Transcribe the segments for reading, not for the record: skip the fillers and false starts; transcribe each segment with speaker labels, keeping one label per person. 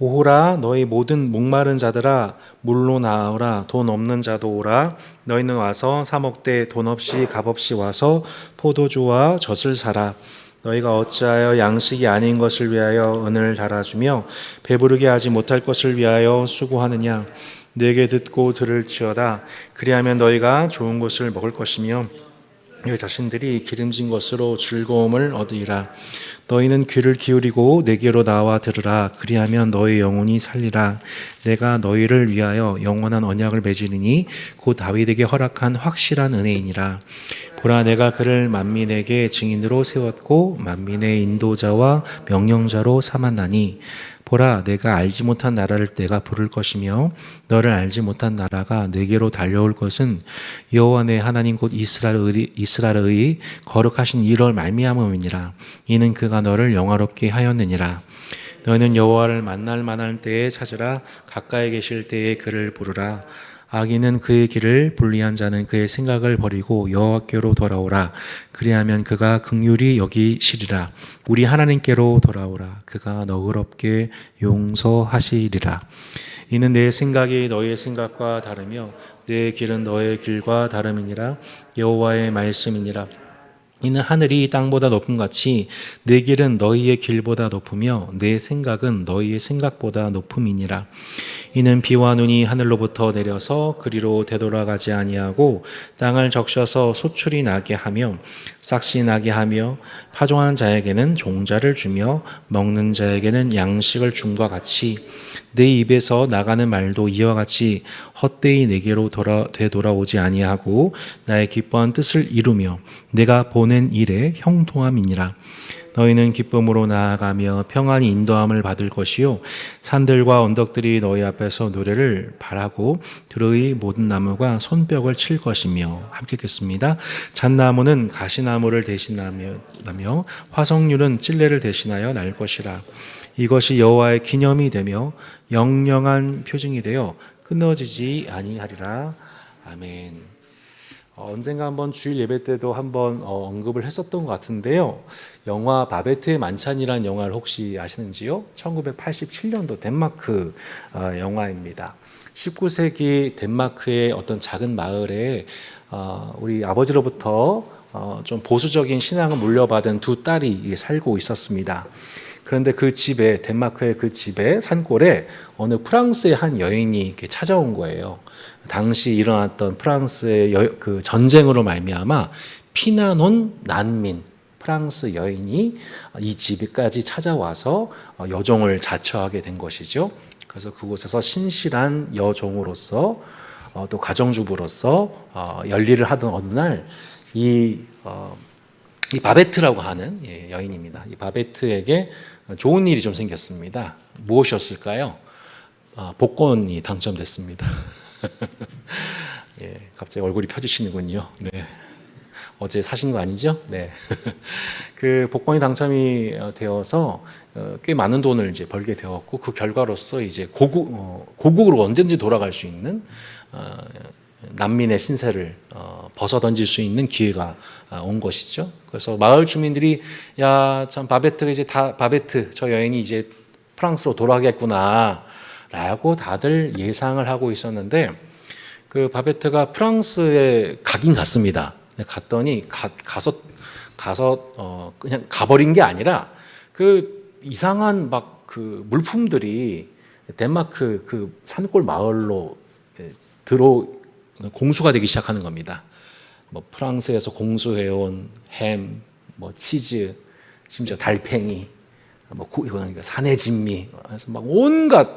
Speaker 1: 오호라 너희 모든 목마른 자들아 물로 나오라. 돈 없는 자도 오라. 너희는 와서 사 먹되 돈 없이 값 없이 와서 포도주와 젖을 사라. 너희가 어찌하여 양식이 아닌 것을 위하여 은을 달아주며 배부르게 하지 못할 것을 위하여 수고하느냐. 내게 듣고 들을지어다. 그리하면 너희가 좋은 것을 먹을 것이며 너희 자신들이 기름진 것으로 즐거움을 얻으리라. 너희는 귀를 기울이고 내게로 나와 들으라. 그리하면 너희 영혼이 살리라. 내가 너희를 위하여 영원한 언약을 맺으리니 곧 다윗에게 허락한 확실한 은혜이니라. 보라, 내가 그를 만민에게 증인으로 세웠고 만민의 인도자와 명령자로 삼았나니 보라, 내가 알지 못한 나라를 내가 부를 것이며 너를 알지 못한 나라가 내게로 달려올 것은 여호와 내 하나님 곧 이스라엘의 거룩하신 이를 말미암음이니라. 이는 그가 너를 영화롭게 하였느니라. 너희는 여호와를 만날 만할 때에 찾으라. 가까이 계실 때에 그를 부르라. 악인은 그의 길을 불리한 자는 그의 생각을 버리고 여호와께로 돌아오라. 그리하면 그가 긍휼히 여기시리라. 우리 하나님께로 돌아오라. 그가 너그럽게 용서하시리라. 이는 내 생각이 너희의 생각과 다르며 내 길은 너의 길과 다름이니라. 여호와의 말씀이니라. 이는 하늘이 땅보다 높음 같이 내 길은 너희의 길보다 높으며 내 생각은 너희의 생각보다 높음이니라. 이는 비와 눈이 하늘로부터 내려서 그리로 되돌아가지 아니하고 땅을 적셔서 소출이 나게 하며 싹이 나게 하며 파종하는 자에게는 종자를 주며 먹는 자에게는 양식을 줌과 같이 내 입에서 나가는 말도 이와 같이 헛되이 내게로 되돌아오지 아니하고 나의 기뻐한 뜻을 이루며 내가 보낸 일에 형통함이니라. 너희는 기쁨으로 나아가며 평안히 인도함을 받을 것이요 산들과 언덕들이 너희 앞에서 노래를 바라고 들의 모든 나무가 손뼉을 칠 것이며. 함께 읽겠습니다. 잣나무는 가시나무를 대신하며 화석류는 찔레를 대신하여 날 것이라. 이것이 여호와의 기념이 되며 영영한 표징이 되어 끊어지지 아니하리라. 아멘. 언젠가 한번 주일 예배 때도 한번 언급을 했었던 것 같은데요. 영화 바베트의 만찬이라는 영화를 혹시 아시는지요? 1987년도 덴마크 영화입니다. 19세기 덴마크의 어떤 작은 마을에 우리 아버지로부터 좀 보수적인 신앙을 물려받은 두 딸이 살고 있었습니다. 그런데 그 집에, 덴마크의 그 집에 산골에 어느 프랑스의 한 여인이 이렇게 찾아온 거예요. 당시 일어났던 프랑스의 그 전쟁으로 말미암아 피난 온 난민 프랑스 여인이 이 집까지 찾아와서 여종을 자처하게 된 것이죠. 그래서 그곳에서 신실한 여종으로서 또 가정주부로서 열일을 하던 어느 날 이 바베트라고 하는 여인입니다. 이 바베트에게 좋은 일이 좀 생겼습니다. 무엇이었을까요? 복권이 당첨됐습니다. 갑자기 얼굴이 펴지시는군요. 네. 어제 사신 거 아니죠? 네. 그 복권이 당첨이 되어서 꽤 많은 돈을 이제 벌게 되었고 그 결과로서 이제 고국으로 언제든지 돌아갈 수 있는 난민의 신세를 벗어던질 수 있는 기회가 온 것이죠. 그래서 마을 주민들이 야, 참 바베트가 이제 바베트 저 여인이 이제 프랑스로 돌아가겠구나 라고 다들 예상을 하고 있었는데 그 바베트가 프랑스에 가긴 갔습니다. 갔더니 가서 그냥 가버린 게 아니라 그 이상한 막 그 물품들이 덴마크 그 산골 마을로 공수가 되기 시작하는 겁니다. 뭐 프랑스에서 공수해온 햄, 뭐 치즈, 심지어 달팽이, 뭐 이거는 산의 진미, 그래서 막 온갖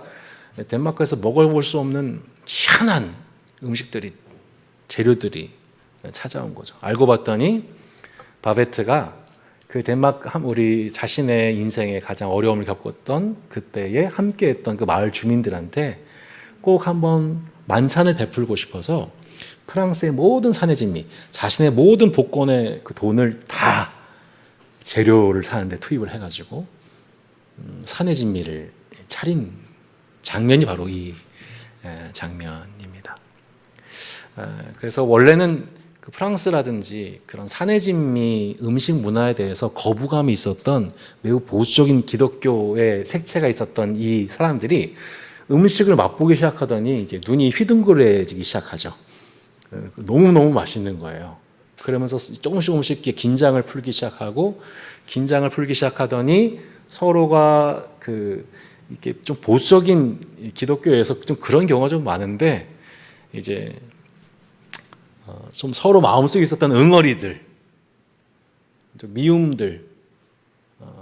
Speaker 1: 덴마크에서 먹어볼 수 없는 희한한 음식들이 재료들이 찾아온 거죠. 알고 봤더니 바베트가 그 덴마크 우리 자신의 인생에 가장 어려움을 겪었던 그때에 함께했던 그 마을 주민들한테 꼭 한번 만찬을 베풀고 싶어서 프랑스의 모든 산의 진미, 자신의 모든 복권의 그 돈을 다 재료를 사는데 투입을 해가지고 산의 진미를 차린 장면이 바로 이 장면입니다. 그래서 원래는 그 프랑스라든지 그런 사내진미 음식 문화에 대해서 거부감이 있었던 매우 보수적인 기독교의 색채가 있었던 이 사람들이 음식을 맛보기 시작하더니 이제 눈이 휘둥그레지기 시작하죠. 너무너무 맛있는 거예요. 그러면서 조금씩 긴장을 풀기 시작하고, 긴장을 풀기 시작하더니 서로가 이게 좀 보수적인 기독교에서 좀 그런 경우가 좀 많은데, 이제 좀 서로 마음속에 있었던 응어리들, 미움들,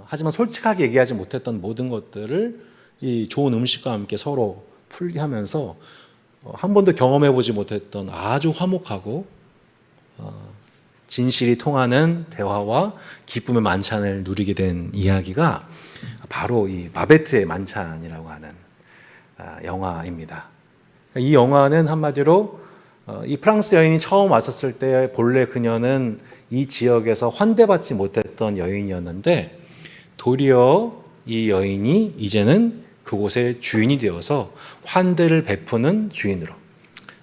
Speaker 1: 하지만 솔직하게 얘기하지 못했던 모든 것들을 이 좋은 음식과 함께 서로 풀게 하면서 한 번도 경험해보지 못했던 아주 화목하고 진실이 통하는 대화와 기쁨의 만찬을 누리게 된 이야기가 바로 이 바베트의 만찬이라고 하는 영화입니다. 이 영화는 한마디로 이 프랑스 여인이 처음 왔었을 때 본래 그녀는 이 지역에서 환대받지 못했던 여인이었는데, 도리어 이 여인이 이제는 그곳의 주인이 되어서 환대를 베푸는 주인으로,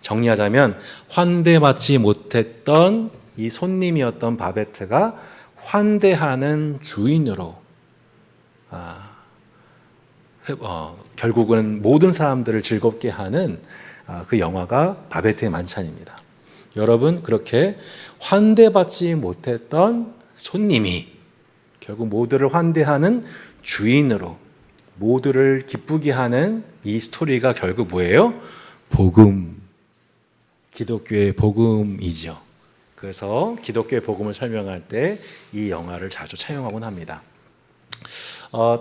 Speaker 1: 정리하자면 환대받지 못했던 이 손님이었던 바베트가 환대하는 주인으로 결국은 모든 사람들을 즐겁게 하는 그 영화가 바베트의 만찬입니다. 여러분, 그렇게 환대받지 못했던 손님이 결국 모두를 환대하는 주인으로 모두를 기쁘게 하는 이 스토리가 결국 뭐예요? 복음, 기독교의 복음이죠. 그래서 기독교의 복음을 설명할 때 이 영화를 자주 차용하곤 합니다.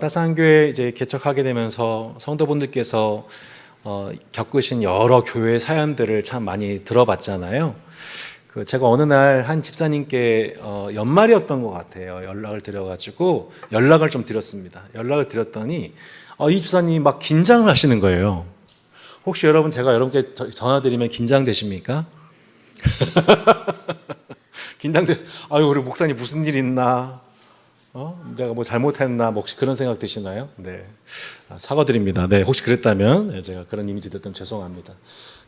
Speaker 1: 따스한 교회 이제 개척하게 되면서 성도분들께서 겪으신 여러 교회 사연들을 참 많이 들어봤잖아요. 제가 어느 날 한 집사님께 연말이었던 것 같아요. 연락을 드려가지고 연락을 좀 드렸습니다. 연락을 드렸더니 이 집사님이 막 긴장을 하시는 거예요. 혹시 여러분, 제가 여러분께 전화드리면 긴장되십니까? 아유, 우리 목사님 무슨 일 있나? 내가 뭐 잘못했나? 혹시 그런 생각 드시나요? 네. 사과드립니다. 네, 혹시 그랬다면 제가 그런 이미지 드렸다면 죄송합니다.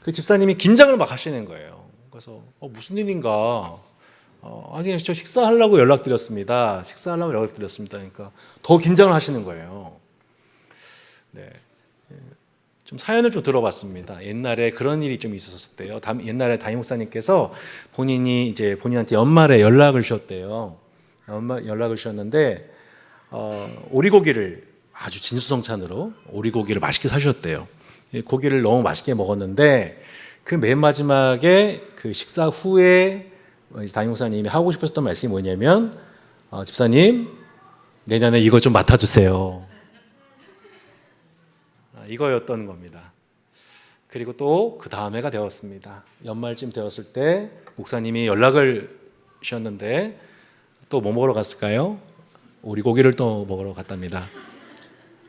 Speaker 1: 그 집사님이 긴장을 막 하시는 거예요. 그래서 무슨 일인가? 아니, 저 식사하려고 연락드렸습니다. 식사하려고 연락드렸습니다. 그러니까 더 긴장을 하시는 거예요. 네. 좀 사연을 좀 들어봤습니다. 옛날에 그런 일이 좀 있었었대요. 옛날에 담임 목사님께서 본인이 이제 본인한테 연말에 연락을 주셨대요. 연락을 주셨는데 오리고기를 아주 진수성찬으로 오리고기를 맛있게 사주셨대요. 고기를 너무 맛있게 먹었는데 그 맨 마지막에 그 식사 후에 담임 목사님이 하고 싶으셨던 말씀이 뭐냐면 집사님, 내년에 이거 좀 맡아주세요. 이거였던 겁니다. 그리고 또 그 다음 해가 되었습니다. 연말쯤 되었을 때 목사님이 연락을 주셨는데 또 뭐 먹으러 갔을까요? 오리고기를 또 먹으러 갔답니다.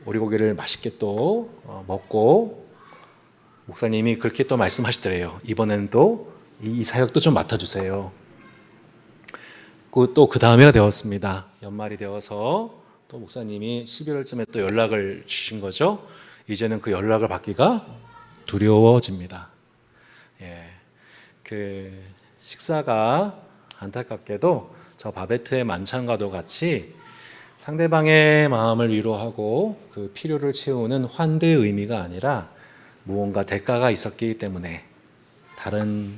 Speaker 1: 오리고기를 맛있게 또 먹고 목사님이 그렇게 또 말씀하시더래요. 이번에는 또 이 사역도 좀 맡아주세요. 또 그 다음 해가 되었습니다. 연말이 되어서 또 목사님이 11월쯤에 또 연락을 주신 거죠. 이제는 그 연락을 받기가 두려워집니다. 그 식사가 안타깝게도 저 바베트의 만찬과도 같이 상대방의 마음을 위로하고 그 필요를 채우는 환대의 의미가 아니라 무언가 대가가 있었기 때문에, 다른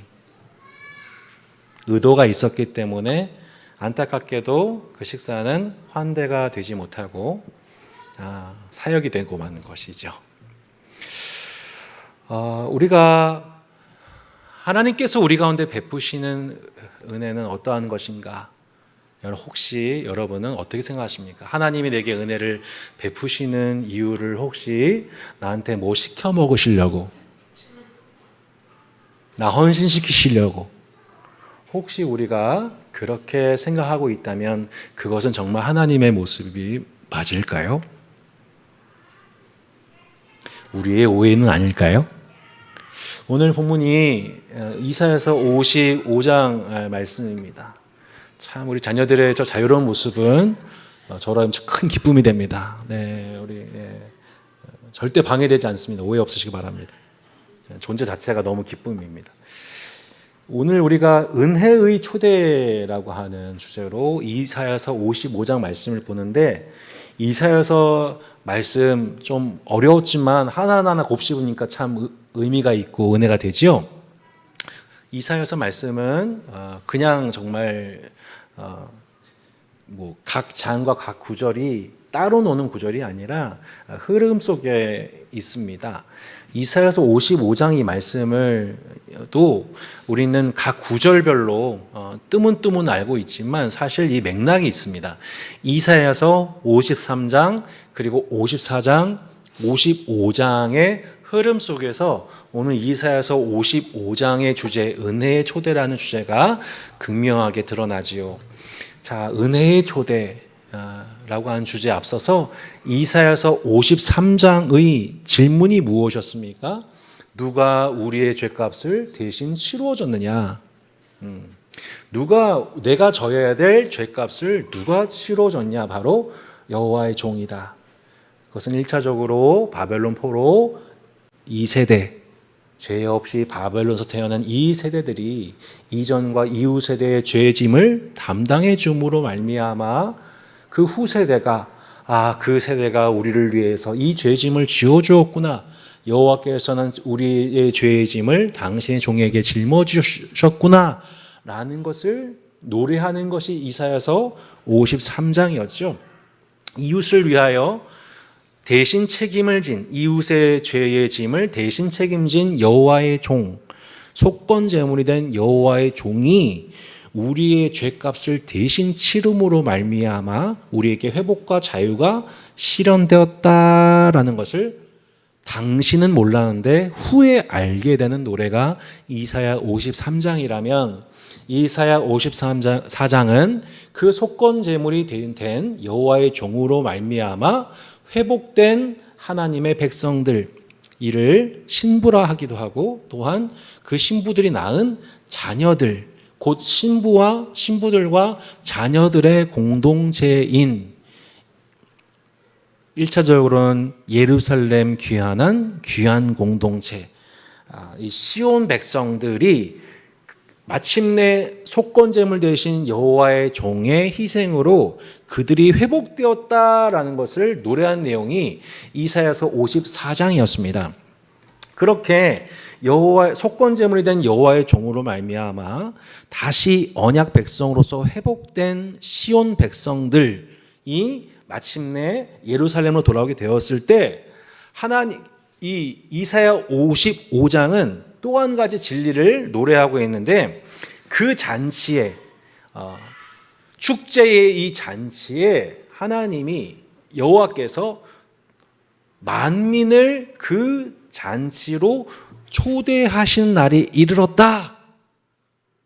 Speaker 1: 의도가 있었기 때문에 안타깝게도 그 식사는 환대가 되지 못하고 사역이 되고 마는 것이죠. 우리가 하나님께서 우리 가운데 베푸시는 은혜는 어떠한 것인가? 혹시 여러분은 어떻게 생각하십니까? 하나님이 내게 은혜를 베푸시는 이유를 혹시 나한테 뭐 시켜 먹으시려고, 나 헌신시키시려고, 혹시 우리가 그렇게 생각하고 있다면 그것은 정말 하나님의 모습이 맞을까요? 우리의 오해는 아닐까요? 오늘 본문이 이사야서 55장 말씀입니다. 참 우리 자녀들의 저 자유로운 모습은 저라면 큰 기쁨이 됩니다. 네, 우리 절대 방해되지 않습니다. 오해 없으시기 바랍니다. 존재 자체가 너무 기쁨입니다. 오늘 우리가 은혜의 초대라고 하는 주제로 이사야서 55장 말씀을 보는데, 이사야서 말씀 좀 어려웠지만 하나하나 곱씹으니까 참 의미가 있고 은혜가 되지요. 이사야서 말씀은 그냥 정말 각 장과 각 구절이 따로 노는 구절이 아니라 흐름 속에 있습니다. 이사야서 55장 이 말씀을 또 우리는 각 구절별로 뜨문뜨문 알고 있지만 사실 이 맥락이 있습니다. 이사야서 53장 그리고 54장, 55장의 흐름 속에서 오늘 이사야서 55장의 주제, 은혜의 초대라는 주제가 극명하게 드러나지요. 자, 은혜의 초대라고 하는 주제에 앞서서 이사야서 53장의 질문이 무엇이었습니까? 누가 우리의 죄값을 대신 치루어 줬느냐? 내가 져야 될 죄값을 누가 치루어 줬냐? 바로 여호와의 종이다. 그것은 1차적으로 바벨론 포로 2세대, 죄 없이 바벨론에서 태어난 이 세대들이 이전과 이후 세대의 죄의 짐을 담당해 줌으로 말미암아 그 후세대가 그 세대가 우리를 위해서 이 죄의 짐을 지어 주었구나. 여호와께서는 우리의 죄의 짐을 당신의 종에게 짊어 주셨구나 라는 것을 노래하는 것이 이사야서 53장이었죠. 이웃을 위하여 대신 책임을 진, 이웃의 죄의 짐을 대신 책임진 여호와의 종, 속건 제물이 된 여호와의 종이 우리의 죄값을 대신 치름으로 말미암아 우리에게 회복과 자유가 실현되었다라는 것을 당신은 몰랐는데 후에 알게 되는 노래가 이사야 53장이라면, 이사야 54장은 그 속건 제물이 된 여호와의 종으로 말미암아 회복된 하나님의 백성들, 이를 신부라 하기도 하고, 또한 그 신부들이 낳은 자녀들, 곧 신부들과 자녀들의 공동체인, 1차적으로는 예루살렘 귀환한 귀한 공동체, 이 시온 백성들이 마침내 속건제물 대신 여호와의 종의 희생으로 그들이 회복되었다라는 것을 노래한 내용이 이사야서 54장이었습니다. 그렇게 속건제물이 된 여호와의 종으로 말미암아 다시 언약 백성으로서 회복된 시온 백성들이 마침내 예루살렘으로 돌아오게 되었을 때, 이 이사야 55장은 또 한 가지 진리를 노래하고 있는데, 그 잔치에, 축제의 이 잔치에 하나님이, 여호와께서 만민을 그 잔치로 초대하시는 날이 이르렀다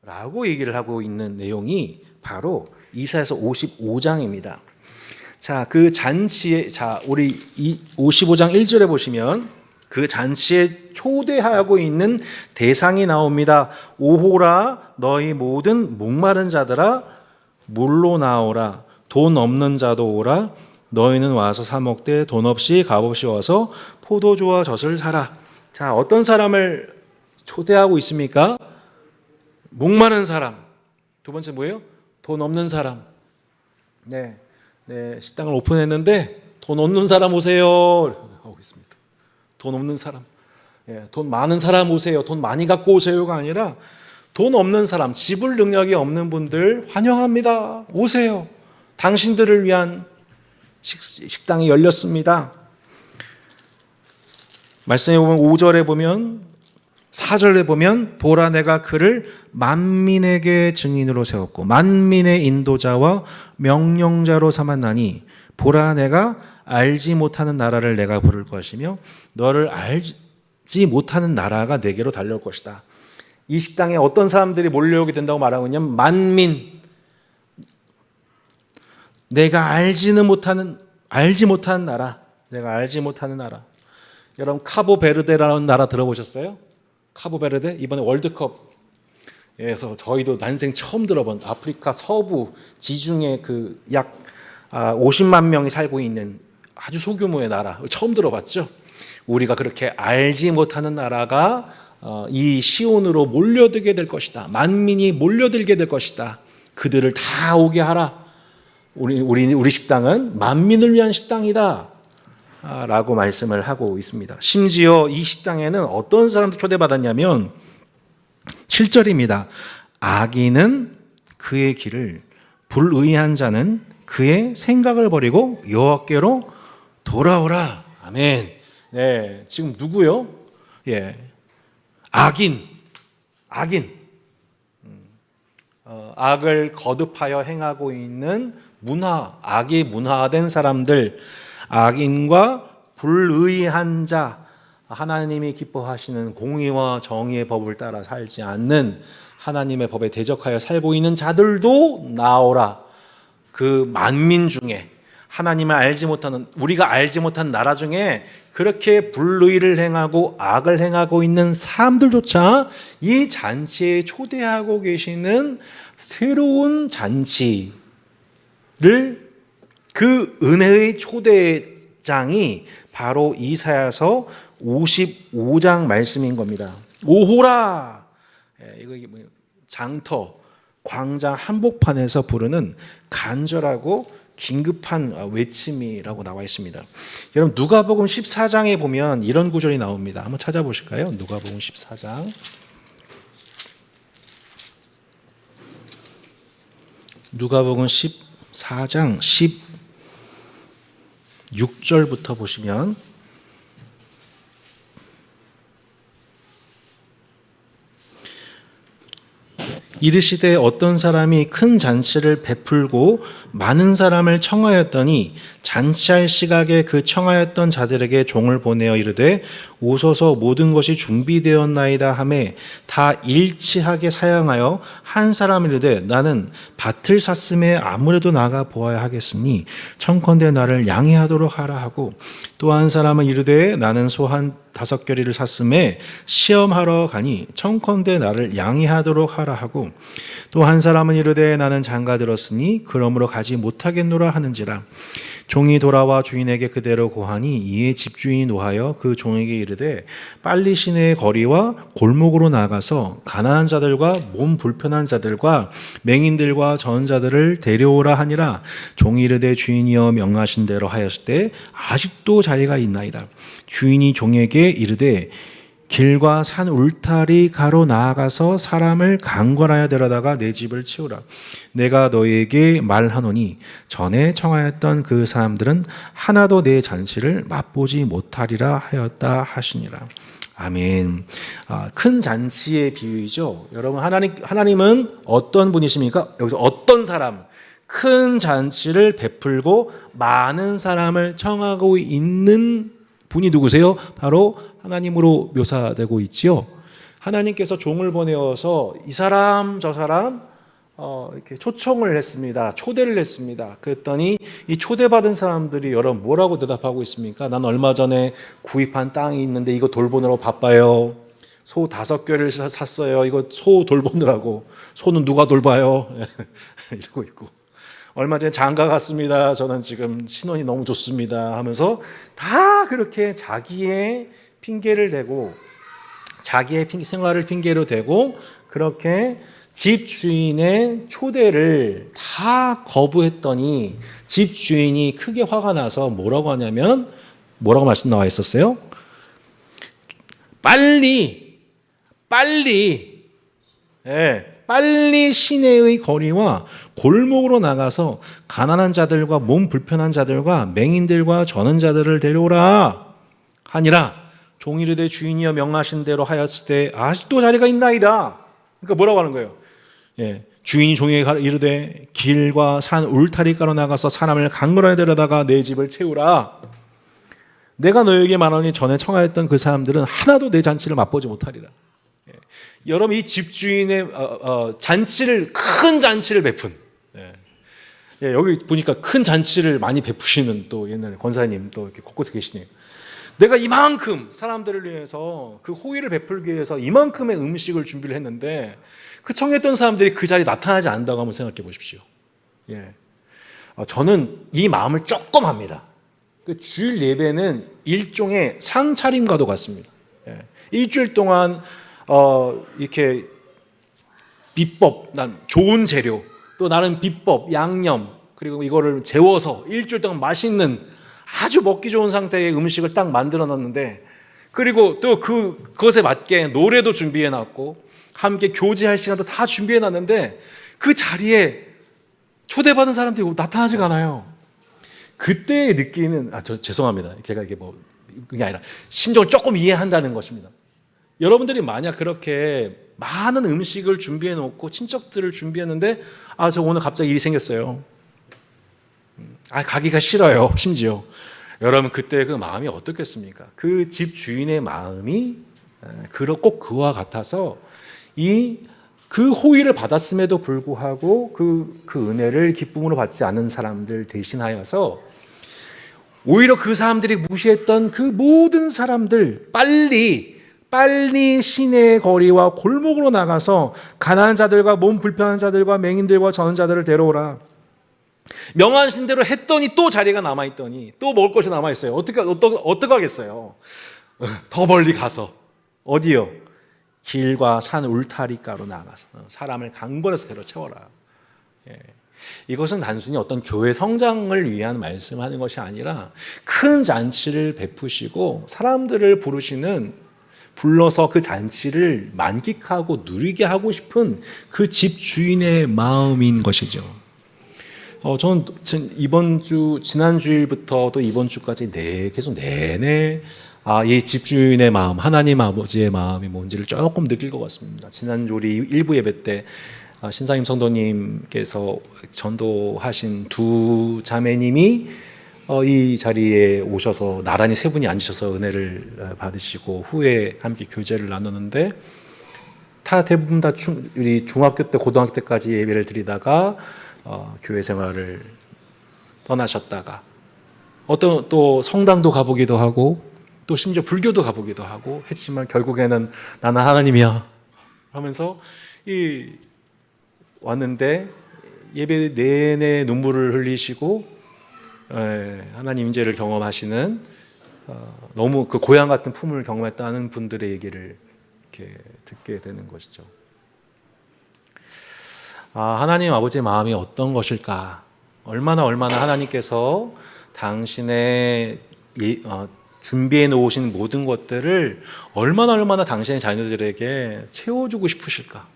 Speaker 1: 라고 얘기를 하고 있는 내용이 바로 이사야서 55장입니다. 자, 그 잔치에, 우리 55장 1절에 보시면 그 잔치에 초대하고 있는 대상이 나옵니다. 오호라, 너희 모든 목마른 자들아, 물로 나오라. 돈 없는 자도 오라. 너희는 와서 사 먹되 돈 없이 값없이 와서 포도주와 젖을 사라. 자, 어떤 사람을 초대하고 있습니까? 목마른 사람. 두 번째 뭐예요? 돈 없는 사람. 네, 식당을 오픈했는데 돈 없는 사람 오세요 하고 있습니다. 돈 없는 사람, 돈 많은 사람 오세요. 돈 많이 갖고 오세요가 아니라 돈 없는 사람, 지불 능력이 없는 분들 환영합니다. 오세요. 당신들을 위한 식당이 열렸습니다. 말씀에 보면 5절에 보면, 4절에 보면, 보라 내가 그를 만민에게 증인으로 세웠고 만민의 인도자와 명령자로 삼았나니, 보라 내가 알지 못하는 나라를 내가 부를 것이며 너를 알지 못하는 나라가 내게로 달려올 것이다. 이 식당에 어떤 사람들이 몰려오게 된다고 말하고 있냐면 만민, 내가 알지 못하는 나라, 내가 알지 못하는 나라. 여러분 카보베르데라는 나라 들어보셨어요? 카보베르데 이번에 월드컵에서 저희도 난생 처음 들어본, 아프리카 서부 지중해 약 50만 명이 살고 있는 아주 소규모의 나라, 처음 들어봤죠? 우리가 그렇게 알지 못하는 나라가 이 시온으로 몰려들게 될 것이다. 만민이 몰려들게 될 것이다. 그들을 다 오게 하라. 우리 식당은 만민을 위한 식당이다. 라고 말씀을 하고 있습니다. 심지어 이 식당에는 어떤 사람도 초대받았냐면 7절입니다. 악인은 그의 길을, 불의한 자는 그의 생각을 버리고 여호와께로 돌아오라. 아멘. 네, 지금 누구요? 예, 악인. 악을 거듭하여 행하고 있는 악이 문화된 사람들, 악인과 불의한 자, 하나님이 기뻐하시는 공의와 정의의 법을 따라 살지 않는 하나님의 법에 대적하여 살고 있는 자들도 나오라. 그 만민 중에 하나님을 알지 못하는, 우리가 알지 못한 나라 중에 그렇게 불의를 행하고 악을 행하고 있는 사람들조차 이 잔치에 초대하고 계시는 새로운 잔치를, 그 은혜의 초대장이 바로 이사야서 55장 말씀인 겁니다. 오호라! 이거 장터, 광장 한복판에서 부르는 간절하고 긴급한 외침이라고 나와 있습니다. 여러분, 누가복음 14장에 보면 이런 구절이 나옵니다. 한번 찾아보실까요? 누가복음 14장. 누가복음 14장 16절부터 보시면, 이르시되 어떤 사람이 큰 잔치를 베풀고 많은 사람을 청하였더니 잔치할 시각에 그 청하였던 자들에게 종을 보내어 이르되 오소서, 모든 것이 준비되었나이다 하매 다 일치하게 사양하여 한 사람 이르되 나는 밭을 샀음에 아무래도 나가 보아야 하겠으니 청컨대 나를 양해하도록 하라 하고, 또 한 사람은 이르되 나는 소 한 5겨리를 샀음에 시험하러 가니 청컨대 나를 양해하도록 하라 하고, 또 한 사람은 이르되 나는 장가 들었으니 그러므로 가지 못하겠노라 하는지라. 종이 돌아와 주인에게 그대로 고하니 이에 집주인이 노하여 그 종에게 이르되 빨리 시내의 거리와 골목으로 나가서 가난한 자들과 몸 불편한 자들과 맹인들과 전자들을 데려오라 하니라. 종이 이르되 주인이여 명하신 대로 하였을 때 아직도 자리가 있나이다. 주인이 종에게 이르되 길과 산 울타리 가로 나아가서 사람을 강권하여 데려다가 내 집을 채우라. 내가 너희에게 말하노니 전에 청하였던 그 사람들은 하나도 내 잔치를 맛보지 못하리라 하였다 하시니라. 아멘. 큰 잔치의 비유이죠. 여러분, 하나님은 어떤 분이십니까? 여기서 어떤 사람, 큰 잔치를 베풀고 많은 사람을 청하고 있는 분이 누구세요? 바로 하나님으로 묘사되고 있지요. 하나님께서 종을 보내어서 이 사람 저 사람 이렇게 초청을 했습니다. 초대를 했습니다. 그랬더니 이 초대받은 사람들이 여러분 뭐라고 대답하고 있습니까? 난 얼마 전에 구입한 땅이 있는데 이거 돌보느라고 바빠요. 소 5껴를 샀어요. 이거 소 돌보느라고. 소는 누가 돌봐요? 이러고 있고. 얼마 전에 장가 갔습니다. 저는 지금 신혼이 너무 좋습니다 하면서 다 그렇게 자기의 핑계를 대고, 자기의 생활을 핑계로 대고, 그렇게 집 주인의 초대를 다 거부했더니 집 주인이 크게 화가 나서 뭐라고 하냐면, 뭐라고 말씀 나와 있었어요? 빨리 시내의 거리와 골목으로 나가서 가난한 자들과 몸 불편한 자들과 맹인들과 저는 자들을 데려오라 하니라. 종이 이르되 주인이여 명하신 대로 하였을 때 아직도 자리가 있나이다. 그러니까 뭐라고 하는 거예요? 주인이 종에게 이르되 길과 산 울타리가로 나가서 사람을 강건하게 데려다가 내 집을 채우라. 내가 너에게 말하니 전에 청하였던 그 사람들은 하나도 내 잔치를 맛보지 못하리라. 여러분, 이 집주인의 잔치를, 큰 잔치를 베푼, 여기 보니까 큰 잔치를 많이 베푸시는 또 옛날 권사님 또 이렇게 곳곳에 계시네요. 내가 이만큼 사람들을 위해서 그 호의를 베풀기 위해서 이만큼의 음식을 준비를 했는데 그 청했던 사람들이 그 자리에 나타나지 않는다고 한번 생각해 보십시오. 저는 이 마음을 조금 합니다. 그 주일 예배는 일종의 상차림과도 같습니다. 일주일 동안 이렇게 비법, 난 좋은 재료, 또 나름 비법, 양념, 그리고 이거를 재워서 일주일 동안 맛있는 아주 먹기 좋은 상태의 음식을 딱 만들어 놨는데, 그리고 또 그것에 맞게 노래도 준비해 놨고 함께 교제할 시간도 다 준비해 놨는데 그 자리에 초대받은 사람들이 나타나지가 않아요. 그때 느끼는, 죄송합니다. 제가 이게 그게 아니라 심정을 조금 이해한다는 것입니다. 여러분들이 만약 그렇게 많은 음식을 준비해 놓고 친척들을 준비했는데 저 오늘 갑자기 일이 생겼어요. 가기가 싫어요. 심지어 여러분 그때 그 마음이 어떻겠습니까? 그 집 주인의 마음이 꼭 그와 같아서 그 호의를 받았음에도 불구하고 그 은혜를 기쁨으로 받지 않은 사람들 대신하여서 오히려 그 사람들이 무시했던 그 모든 사람들 빨리 시내의 거리와 골목으로 나가서 가난한 자들과 몸 불편한 자들과 맹인들과 저는 자들을 데려오라. 명하신 대로 했더니 또 자리가 남아있더니 또 먹을 것이 남아있어요. 어떻게 하겠어요? 더 멀리 가서 어디요? 길과 산 울타리가로 나가서 사람을 강권해서 데려 채워라. 이것은 단순히 어떤 교회 성장을 위한 말씀하는 것이 아니라 큰 잔치를 베푸시고 사람들을 불러서 그 잔치를 만끽하고 누리게 하고 싶은 그 집 주인의 마음인 것이죠. 저는 지난 주일부터 또 이번 주까지 계속 내내 이 집주인의 마음, 하나님 아버지의 마음이 뭔지를 조금 느낄 것 같습니다. 지난주 우리 일부 예배 때 신상임 성도님께서 전도하신 두 자매님이 이 자리에 오셔서 나란히 세 분이 앉으셔서 은혜를 받으시고 후에 함께 교제를 나누는데 대부분 다 우리 중학교 때 고등학교 때까지 예배를 드리다가 교회 생활을 떠나셨다가 또 성당도 가보기도 하고 또 심지어 불교도 가보기도 하고 했지만 결국에는 나는 하나님이야 하면서 왔는데 예배 내내 눈물을 흘리시고 하나님 임재를 경험하시는 너무 그 고향 같은 품을 경험했다는 분들의 얘기를 이렇게 듣게 되는 것이죠. 하나님 아버지의 마음이 어떤 것일까? 얼마나 하나님께서 당신의 준비해 놓으신 모든 것들을 얼마나 당신의 자녀들에게 채워주고 싶으실까?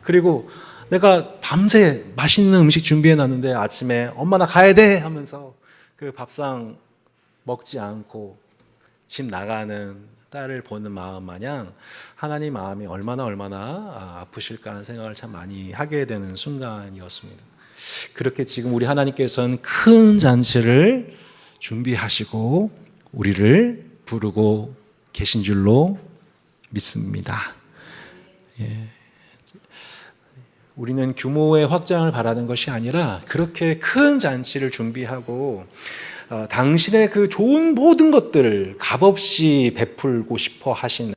Speaker 1: 그리고 내가 밤새 맛있는 음식 준비해 놨는데 아침에 엄마 나 가야 돼 하면서 그 밥상 먹지 않고 집 나가는 딸을 보는 마음 마냥 하나님 마음이 얼마나 아프실까 하는 생각을 참 많이 하게 되는 순간이었습니다. 그렇게 지금 우리 하나님께서는 큰 잔치를 준비하시고 우리를 부르고 계신 줄로 믿습니다. 우리는 규모의 확장을 바라는 것이 아니라 그렇게 큰 잔치를 준비하고 당신의 그 좋은 모든 것들을 값없이 베풀고 싶어 하시는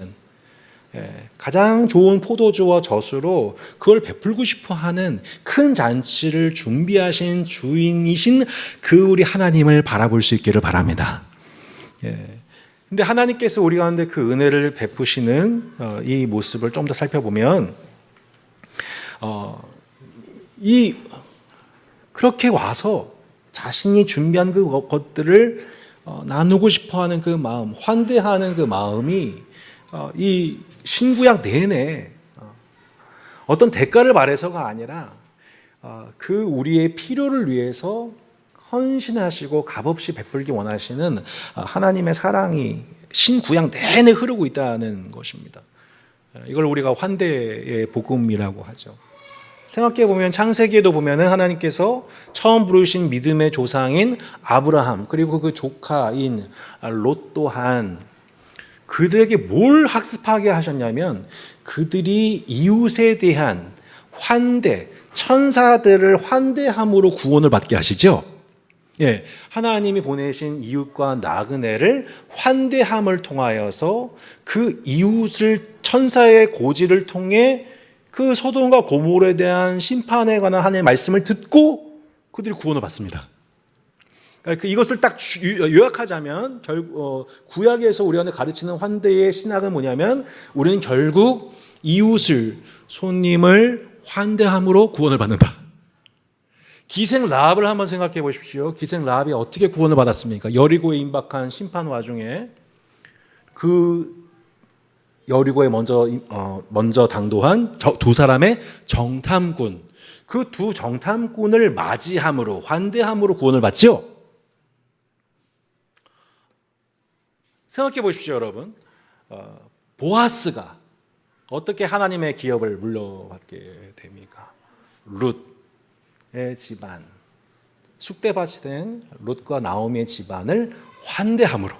Speaker 1: 가장 좋은 포도주와 젖으로 그걸 베풀고 싶어 하는 큰 잔치를 준비하신 주인이신 그 우리 하나님을 바라볼 수 있기를 바랍니다. 근데 하나님께서 우리 가운데 그 은혜를 베푸시는 이 모습을 좀 더 살펴보면 그렇게 와서 자신이 준비한 그 것들을 나누고 싶어하는 그 마음, 환대하는 그 마음이 이 신구약 내내 어떤 대가를 바래서가 아니라 그 우리의 필요를 위해서 헌신하시고 값없이 베풀기 원하시는 하나님의 사랑이 신구약 내내 흐르고 있다는 것입니다. 이걸 우리가 환대의 복음이라고 하죠. 생각해 보면 창세기에도 보면은 하나님께서 처음 부르신 믿음의 조상인 아브라함 그리고 그 조카인 롯 또한 그들에게 뭘 학습하게 하셨냐면 그들이 이웃에 대한 환대, 천사들을 환대함으로 구원을 받게 하시죠. 하나님이 보내신 이웃과 나그네를 환대함을 통하여서 그 이웃을 천사의 고지를 통해 그 소돔과 고모라에 대한 심판에 관한 하나님의 말씀을 듣고 그들이 구원을 받습니다. 이것을 딱 요약하자면 구약에서 우리가 가르치는 환대의 신학은 뭐냐면 우리는 결국 이웃을, 손님을 환대함으로 구원을 받는다. 기생 라합을 한번 생각해 보십시오. 기생 라합이 어떻게 구원을 받았습니까? 여리고에 임박한 심판 와중에 그 여리고에 먼저 당도한 두 사람의 정탐꾼, 그 두 정탐꾼을 맞이함으로, 환대함으로 구원을 받죠. 생각해 보십시오, 여러분. 보아스가 어떻게 하나님의 기업을 물려받게 됩니까? 룻의 집안, 쑥대밭이 된 룻과 나오미의 집안을 환대함으로.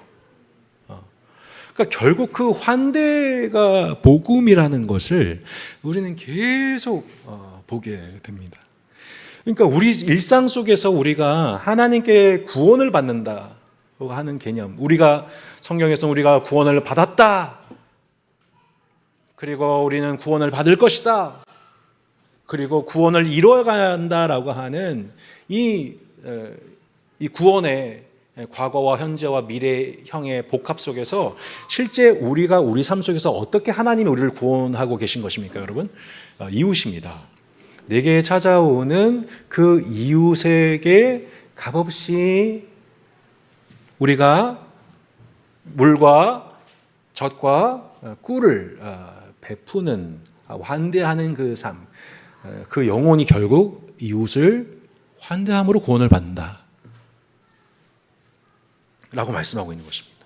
Speaker 1: 그러니까 결국 그 환대가 복음이라는 것을 우리는 계속 보게 됩니다. 그러니까 우리 일상 속에서 우리가 하나님께 구원을 받는다고 하는 개념, 우리가 성경에서 우리가 구원을 받았다, 그리고 우리는 구원을 받을 것이다, 그리고 구원을 이루어가야 한다라고 하는 이 구원의 과거와 현재와 미래형의 복합 속에서 실제 우리가 우리 삶 속에서 어떻게 하나님이 우리를 구원하고 계신 것입니까, 여러분? 이웃입니다. 내게 찾아오는 그 이웃에게 값없이 우리가 물과 젖과 꿀을 베푸는, 환대하는 그 삶, 그 영혼이 결국 이웃을 환대함으로 구원을 받는다 라고 말씀하고 있는 것입니다.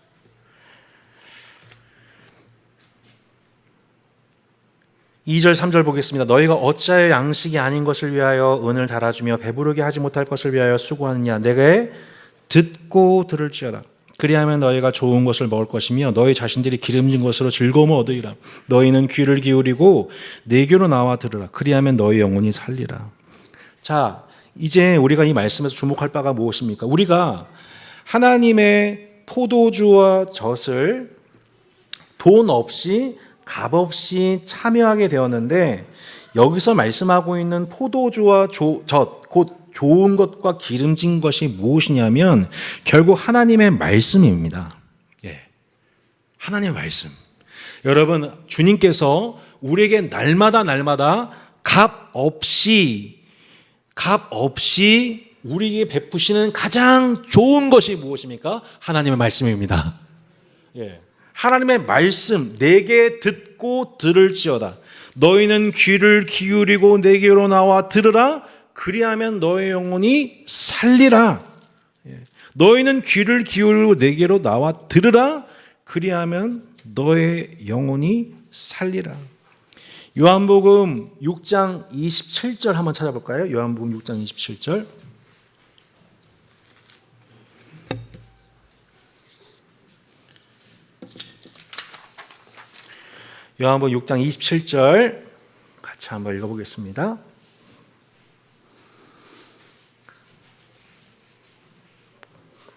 Speaker 1: (2절) (3절) 보겠습니다. 너희가 어찌하여 양식이 아닌 것을 위하여 은을 달아주며 배부르게 하지 못할 것을 위하여 수고하느냐. 내게 듣고 들을지어다. 그리하면 너희가 좋은 것을 먹을 것이며 너희 자신들이 기름진 것으로 즐거움을 얻으리라. 너희는 귀를 기울이고 내게로 나와 들으라. 그리하면 너희 영혼이 살리라. 자, 이제 우리가 이 말씀에서 주목할 바가 무엇입니까? 우리가 하나님의 포도주와 젖을 돈 없이 값 없이 참여하게 되었는데, 여기서 말씀하고 있는 포도주와 젖, 곧 좋은 것과 기름진 것이 무엇이냐면 결국 하나님의 말씀입니다. 예, 하나님의 말씀. 여러분, 주님께서 우리에게 날마다 값 없이 우리에게 베푸시는 가장 좋은 것이 무엇입니까? 하나님의 말씀입니다. 예, 하나님의 말씀, 내게 듣고 들을지어다. 너희는 귀를 기울이고 내게로 나와 들으라. 그리하면 너의 영혼이 살리라. 너희는 귀를 기울이고 내게로 나와 들으라. 그리하면 너의 영혼이 살리라. 요한복음 6장 27절 한번 찾아볼까요? 요한복음 6장 27절. 요한복음 6장 27절 같이 한번 읽어보겠습니다.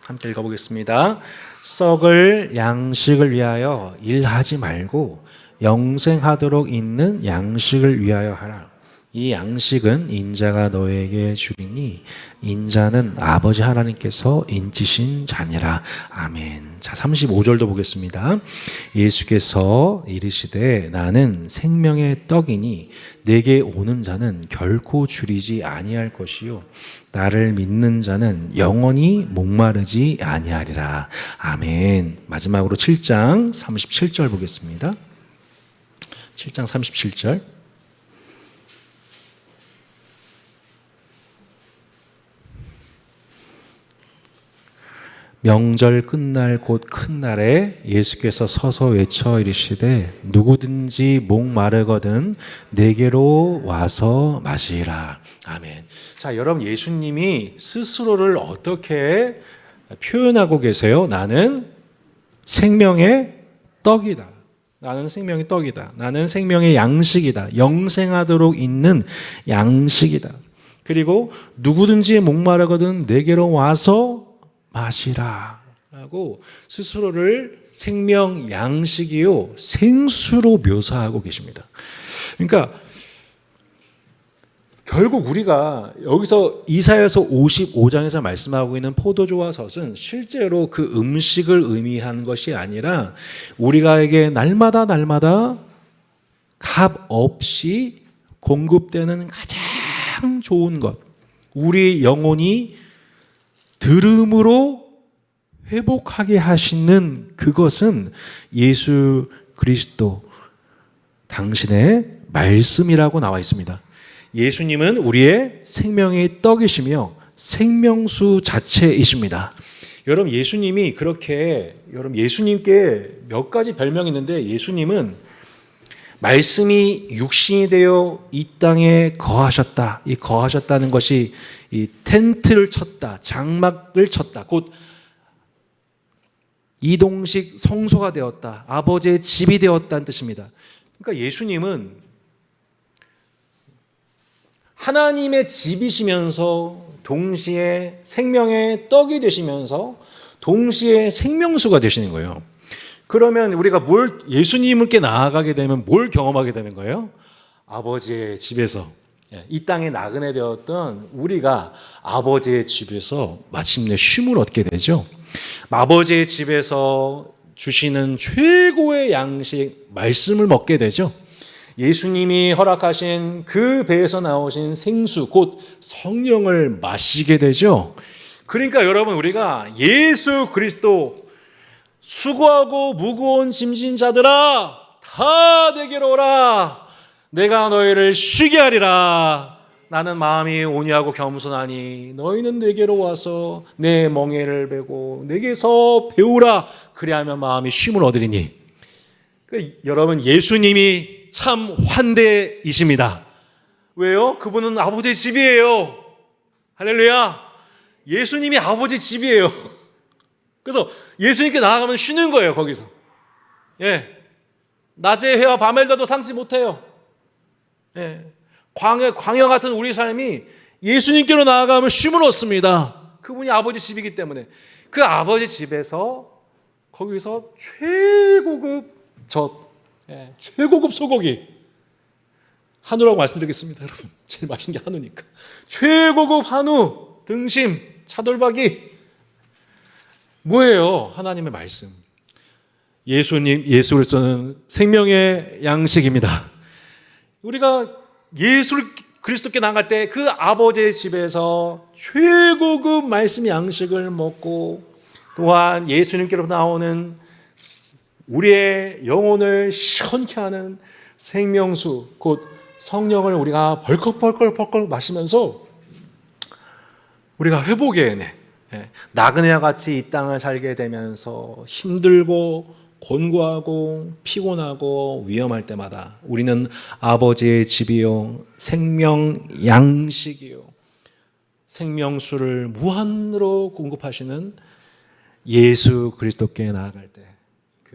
Speaker 1: 함께 읽어보겠습니다. 썩을 양식을 위하여 일하지 말고 영생하도록 있는 양식을 위하여 하라. 이 양식은 인자가 너에게 주리니 인자는 아버지 하나님께서 인치신 자니라. 아멘. 자, 35절도 보겠습니다. 예수께서 이르시되 나는 생명의 떡이니 내게 오는 자는 결코 줄이지 아니할 것이요 나를 믿는 자는 영원히 목마르지 아니하리라. 아멘. 마지막으로 7장 37절 보겠습니다. 7장 37절. 명절 끝날 곧 큰 날에 예수께서 서서 외쳐 이르시되 누구든지 목마르거든 내게로 와서 마시라. 아멘. 자, 여러분, 예수님이 스스로를 어떻게 표현하고 계세요? 나는 생명의 떡이다. 나는 생명의 떡이다. 나는 생명의 양식이다. 영생하도록 있는 양식이다. 그리고 누구든지 목마르거든 내게로 와서 마시라 하고 스스로를 생명 양식이요 생수로 묘사하고 계십니다. 그러니까 결국 우리가 여기서 이사야서 55장에서 말씀하고 있는 포도주와 젖은 실제로 그 음식을 의미한 것이 아니라 우리가에게 날마다 값 없이 공급되는 가장 좋은 것, 우리 영혼이 들음으로 회복하게 하시는 그것은 예수 그리스도 당신의 말씀이라고 나와 있습니다. 예수님은 우리의 생명의 떡이시며 생명수 자체이십니다. 여러분 예수님께 몇 가지 별명이 있는데 예수님은 말씀이 육신이 되어 이 땅에 거하셨다. 이 거하셨다는 것이 이 텐트를 쳤다, 장막을 쳤다. 곧 이동식 성소가 되었다. 아버지의 집이 되었다는 뜻입니다. 그러니까 예수님은 하나님의 집이시면서 동시에 생명의 떡이 되시면서 동시에 생명수가 되시는 거예요. 그러면 우리가 예수님께 나아가게 되면 뭘 경험하게 되는 거예요? 아버지의 집에서, 이 땅에 나그네 되었던 우리가 아버지의 집에서 마침내 쉼을 얻게 되죠. 아버지의 집에서 주시는 최고의 양식 말씀을 먹게 되죠. 예수님이 허락하신 그 배에서 나오신 생수 곧 성령을 마시게 되죠. 그러니까 여러분 우리가 예수 그리스도 수고하고 무거운 짐진 자들아 다 내게로 오라 내가 너희를 쉬게 하리라 나는 마음이 온유하고 겸손하니 너희는 내게로 와서 내 멍에를 베고 내게서 배우라 그리하면 마음이 쉼을 얻으리니. 그러니까 여러분 예수님이 참 환대이십니다. 왜요? 그분은 아버지의 집이에요. 할렐루야. 예수님이 아버지 집이에요. 그래서 예수님께 나아가면 쉬는 거예요. 거기서. 낮의 해와 밤의 달도 상치 못해요. 광야 같은 우리 삶이 예수님께로 나아가면 쉼을 얻습니다. 그분이 아버지 집이기 때문에 그 아버지 집에서 거기서 최고급 젖, 최고급 소고기, 한우라고 말씀드리겠습니다. 여러분 제일 맛있는 게 한우니까 최고급 한우, 등심, 차돌박이 뭐예요? 하나님의 말씀. 예수 그리스도는 생명의 양식입니다. 우리가 예수 그리스도께 나갈 때 그 아버지의 집에서 최고급 말씀 양식을 먹고 또한 예수님께로 나오는 우리의 영혼을 시원케 하는 생명수 곧 성령을 우리가 벌컥 마시면서 우리가 회복의 나그네와 같이 이 땅을 살게 되면서 힘들고 곤고하고 피곤하고 위험할 때마다 우리는 아버지의 집이요 생명 양식이요 생명수를 무한으로 공급하시는 예수 그리스도께 나아갈 때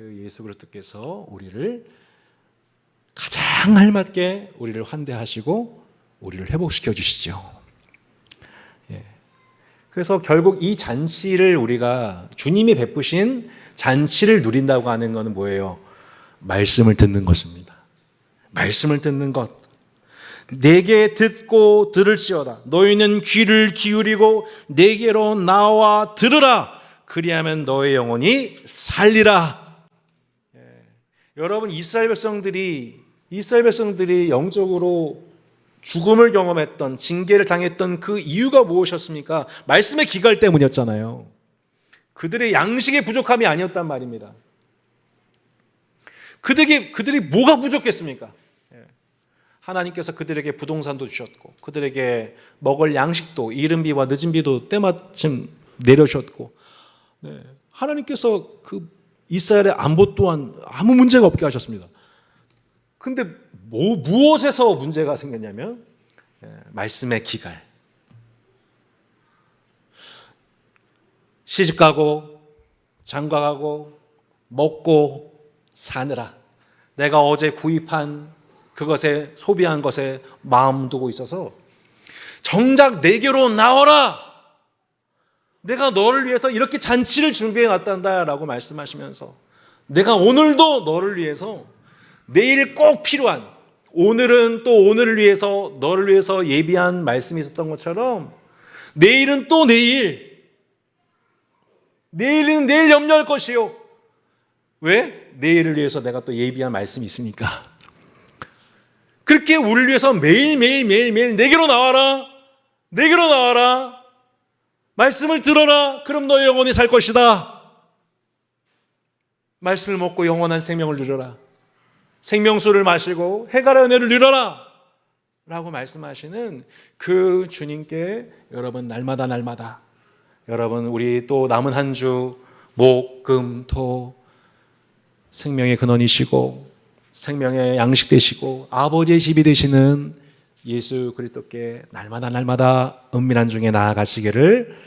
Speaker 1: 그 예수 그리스도께서 우리를 가장 알맞게 우리를 환대하시고 우리를 회복시켜 주시죠. 그래서 결국 이 잔치를 우리가 주님이 베푸신 잔치를 누린다고 하는 것은 뭐예요? 말씀을 듣는 것입니다. 말씀을 듣는 것. 내게 듣고 들을지어다. 너희는 귀를 기울이고 내게로 나와 들으라. 그리하면 너의 영혼이 살리라. 여러분 이스라엘 백성들이 영적으로 죽음을 경험했던 징계를 당했던 그 이유가 무엇이었습니까? 말씀의 기갈 때문이었잖아요. 그들의 양식의 부족함이 아니었단 말입니다. 그들이 뭐가 부족했습니까? 하나님께서 그들에게 부동산도 주셨고 그들에게 먹을 양식도 이른 비와 늦은 비도 때마침 내려주셨고 하나님께서 그 이스라엘의 안보 또한 아무 문제가 없게 하셨습니다. 근데 무엇에서 문제가 생겼냐면 말씀의 기갈. 시집가고 장가가고 먹고 사느라 내가 어제 구입한 그것에 소비한 것에 마음 두고 있어서 정작 내게로 나오라. 내가 너를 위해서 이렇게 잔치를 준비해 놨단다라고 말씀하시면서 내가 오늘도 너를 위해서 내일 꼭 필요한 오늘은 또 오늘을 위해서, 너를 위해서 예비한 말씀이 있었던 것처럼 내일은 또 내일은 내일 염려할 것이요. 왜? 내일을 위해서 내가 또 예비한 말씀이 있으니까. 그렇게 우리를 위해서 매일 내게로 나와라. 내게로 나와라. 말씀을 들어라. 그럼 너의 영혼이 살 것이다. 말씀을 먹고 영원한 생명을 누려라. 생명수를 마시고 해갈의 은혜를 누려라. 라고 말씀하시는 그 주님께 여러분 날마다 여러분 우리 또 남은 한 주 목, 금, 토 생명의 근원이시고 생명의 양식 되시고 아버지의 집이 되시는 예수 그리스도께 날마다 은밀한 중에 나아가시기를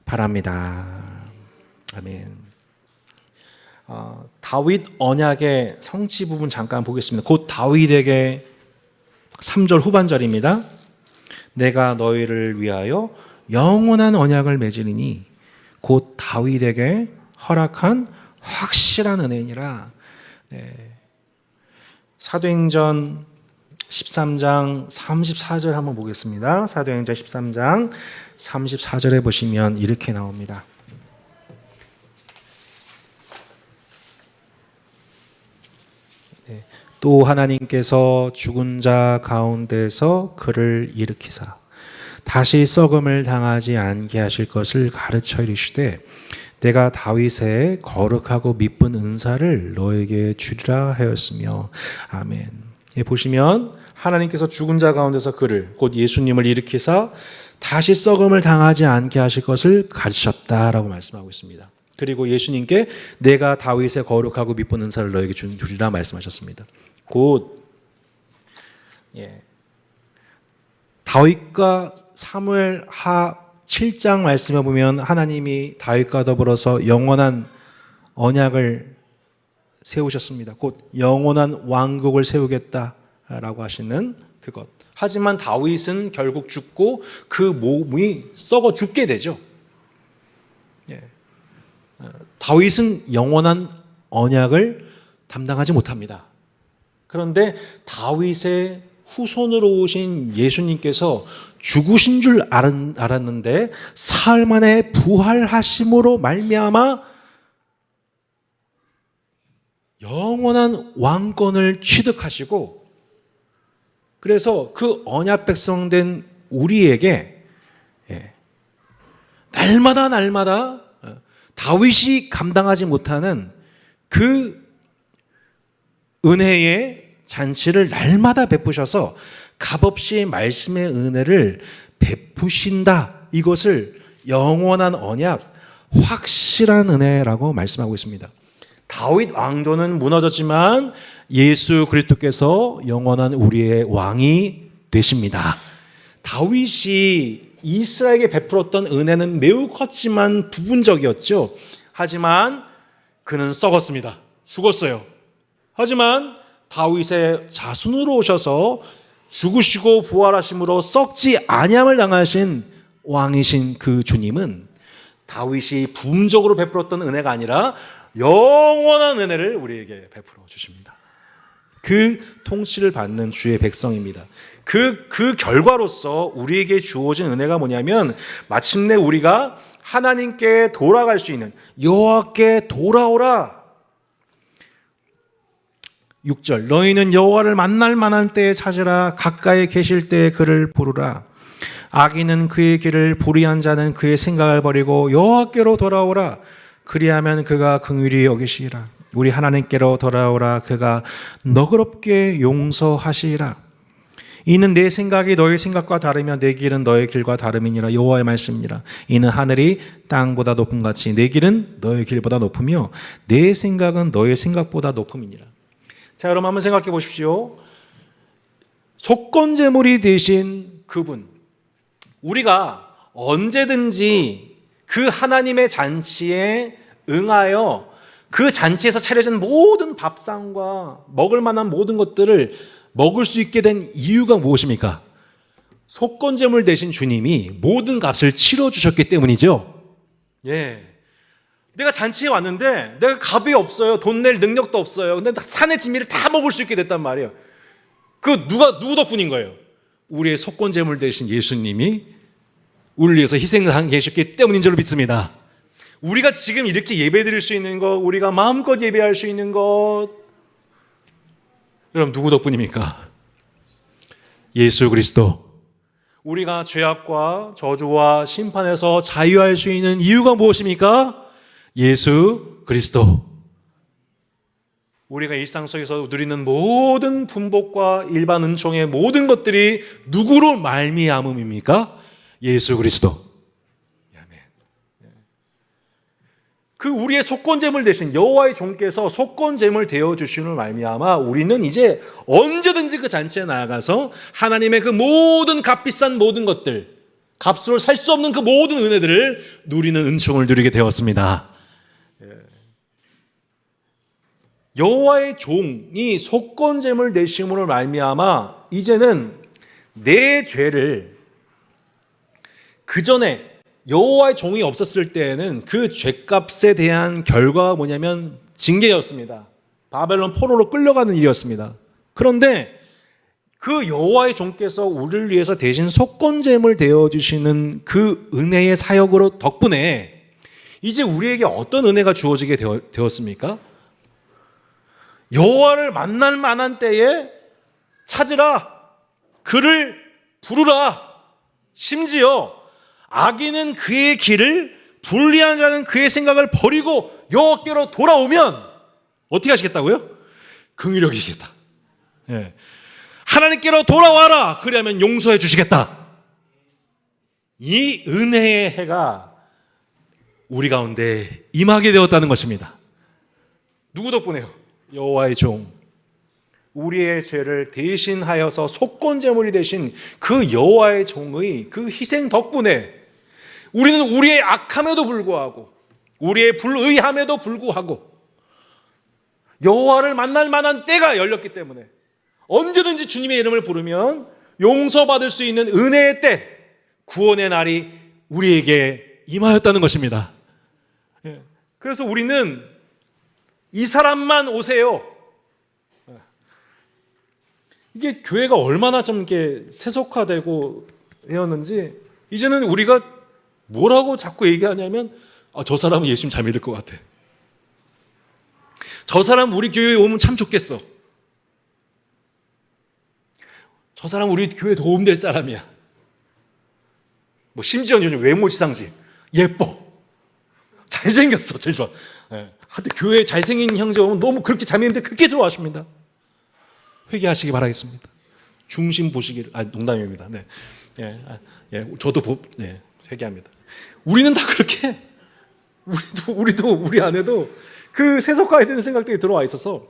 Speaker 1: 바랍니다. 아멘. 다윗 언약의 성취 부분 잠깐 보겠습니다. 곧 다윗에게 3절 후반절입니다. 내가 너희를 위하여 영원한 언약을 맺으리니 곧 다윗에게 허락한 확실한 은혜니라. 네. 사도행전 13장 34절 한번 보겠습니다. 사도행전 13장 34절에 보시면 이렇게 나옵니다. 또 하나님께서 죽은 자 가운데서 그를 일으키사 다시 썩음을 당하지 않게 하실 것을 가르쳐 이르시되 내가 다윗의 거룩하고 미쁜 은사를 너에게 주리라 하였으며 아멘. 보시면 하나님께서 죽은 자 가운데서 그를 곧 예수님을 일으키사 다시 썩음을 당하지 않게 하실 것을 가르치셨다라고 말씀하고 있습니다. 그리고 예수님께 내가 다윗의 거룩하고 미쁜 은사를 너에게 주리라 말씀하셨습니다. 곧 다윗과 사무엘 하 7장 말씀에 보면 하나님이 다윗과 더불어서 영원한 언약을 세우셨습니다. 곧 영원한 왕국을 세우겠다라고 하시는 그것. 하지만 다윗은 결국 죽고 그 몸이 썩어 죽게 되죠. 다윗은 영원한 언약을 담당하지 못합니다. 그런데 다윗의 후손으로 오신 예수님께서 죽으신 줄 알았는데 사흘 만에 부활하심으로 말미암아 영원한 왕권을 취득하시고 그래서 그 언약 백성된 우리에게 날마다 다윗이 감당하지 못하는 그 은혜의 잔치를 날마다 베푸셔서 값없이 말씀의 은혜를 베푸신다. 이것을 영원한 언약, 확실한 은혜라고 말씀하고 있습니다. 다윗 왕조는 무너졌지만 예수 그리스도께서 영원한 우리의 왕이 되십니다. 다윗이 이스라엘에게 베풀었던 은혜는 매우 컸지만 부분적이었죠. 하지만 그는 썩었습니다. 죽었어요. 하지만 다윗의 자손으로 오셔서 죽으시고 부활하심으로 썩지 아니함을 당하신 왕이신 그 주님은 다윗이 부분적으로 베풀었던 은혜가 아니라 영원한 은혜를 우리에게 베풀어 주십니다. 그 통치를 받는 주의 백성입니다. 그 결과로서 우리에게 주어진 은혜가 뭐냐면 마침내 우리가 하나님께 돌아갈 수 있는 여호와께 돌아오라. 6절 너희는 여호와를 만날 만한 때에 찾으라. 가까이 계실 때에 그를 부르라. 악인은 그의 길을 불의한 자는 그의 생각을 버리고 여호와께로 돌아오라. 그리하면 그가 긍휼히 여기시리라. 우리 하나님께로 돌아오라. 그가 너그럽게 용서하시리라. 이는 내 생각이 너의 생각과 다르며 내 길은 너의 길과 다름이니라. 여호와의 말씀이니라. 이는 하늘이 땅보다 높음 같이 내 길은 너의 길보다 높으며 내 생각은 너의 생각보다 높음이니라. 자, 여러분 한번 생각해 보십시오. 속건제물이 되신 그분, 우리가 언제든지 그 하나님의 잔치에 응하여 그 잔치에서 차려진 모든 밥상과 먹을 만한 모든 것들을 먹을 수 있게 된 이유가 무엇입니까? 속건제물 되신 주님이 모든 값을 치러주셨기 때문이죠. 내가 잔치에 왔는데 내가 값이 없어요. 돈 낼 능력도 없어요. 근데 산의 진미를 다 먹을 수 있게 됐단 말이에요. 누구 덕분인 거예요? 우리의 속건제물 되신 예수님이 우리를 위해서 희생하셨기 때문인 줄로 믿습니다. 우리가 지금 이렇게 예배드릴 수 있는 것, 우리가 마음껏 예배할 수 있는 것, 여러분 누구 덕분입니까? 예수 그리스도. 우리가 죄악과 저주와 심판에서 자유할 수 있는 이유가 무엇입니까? 예수 그리스도. 우리가 일상 속에서 누리는 모든 분복과 일반 은총의 모든 것들이 누구로 말미암음입니까? 예수 그리스도. 아멘. 그 우리의 속건제물 대신 여호와의 종께서 속건제물 되어 주심을 말미암아 우리는 이제 언제든지 그 잔치에 나아가서 하나님의 그 모든 값비싼 모든 것들, 값으로 살 수 없는 그 모든 은혜들을 누리는 은총을 누리게 되었습니다. 여호와의 종이 속건제물 되심으로 말미암아 이제는 내 죄를, 그 전에 여호와의 종이 없었을 때에는 그 죄값에 대한 결과가 뭐냐면 징계였습니다. 바벨론 포로로 끌려가는 일이었습니다. 그런데 그 여호와의 종께서 우리를 위해서 대신 속건제물 되어주시는 그 은혜의 사역으로 덕분에 이제 우리에게 어떤 은혜가 주어지게 되었습니까? 여호와를 만날 만한 때에 찾으라, 그를 부르라, 심지어 악인은 그의 길을, 불리한 자는 그의 생각을 버리고 여호와께로 돌아오면 어떻게 하시겠다고요? 긍휼히 여기시겠다. 예. 하나님께로 돌아와라, 그리하면 용서해 주시겠다. 이 은혜의 해가 우리 가운데 임하게 되었다는 것입니다. 누구 덕분에요? 여호와의 종, 우리의 죄를 대신하여서 속건제물이 되신 그 여호와의 종의 그 희생 덕분에 우리는 우리의 악함에도 불구하고, 우리의 불의함에도 불구하고 여호와를 만날 만한 때가 열렸기 때문에 언제든지 주님의 이름을 부르면 용서받을 수 있는 은혜의 때, 구원의 날이 우리에게 임하였다는 것입니다. 그래서 우리는 이 사람만 오세요. 이게 교회가 얼마나 좀 이렇게 세속화되고 되었는지 이제는 우리가 뭐라고 자꾸 얘기하냐면 저 사람은 예수님 잘 믿을 것 같아. 저 사람 우리 교회에 오면 참 좋겠어. 저 사람 우리 교회에 도움될 사람이야. 뭐 심지어 요즘 외모지상주의, 예뻐, 잘생겼어, 제일 좋아. 하여튼 교회에 잘생긴 형제 오면 너무 그렇게 잘 믿는데 그렇게 좋아하십니다. 회개하시기 바라겠습니다. 중심 보시기를. 농담입니다. 네. 저도 회개합니다. 우리는 다 그렇게, 우리도 우리 안에도 그 세속화에 대한 생각들이 들어와 있어서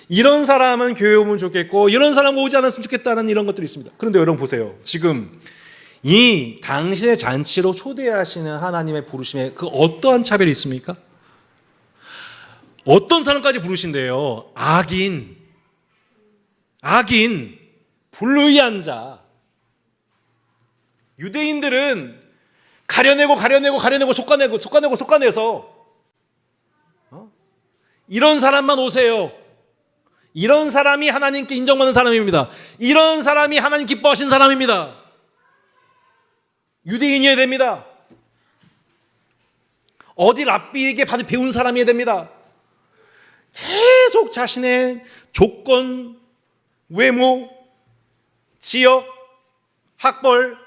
Speaker 1: 이런 사람은 교회 오면 좋겠고 이런 사람 오지 않았으면 좋겠다는 이런 것들이 있습니다. 그런데 여러분 보세요. 지금 이 당신의 잔치로 초대하시는 하나님의 부르심에 그 어떠한 차별이 있습니까? 어떤 사람까지 부르신대요? 악인, 불의한 자. 유대인들은 가려내고 속아내서 이런 사람만 오세요. 이런 사람이 하나님께 인정받는 사람입니다. 이런 사람이 하나님 기뻐하신 사람입니다. 유대인이어야 됩니다. 어디 랍비에게 배운 사람이어야 됩니다. 계속 자신의 조건, 외모, 지역, 학벌,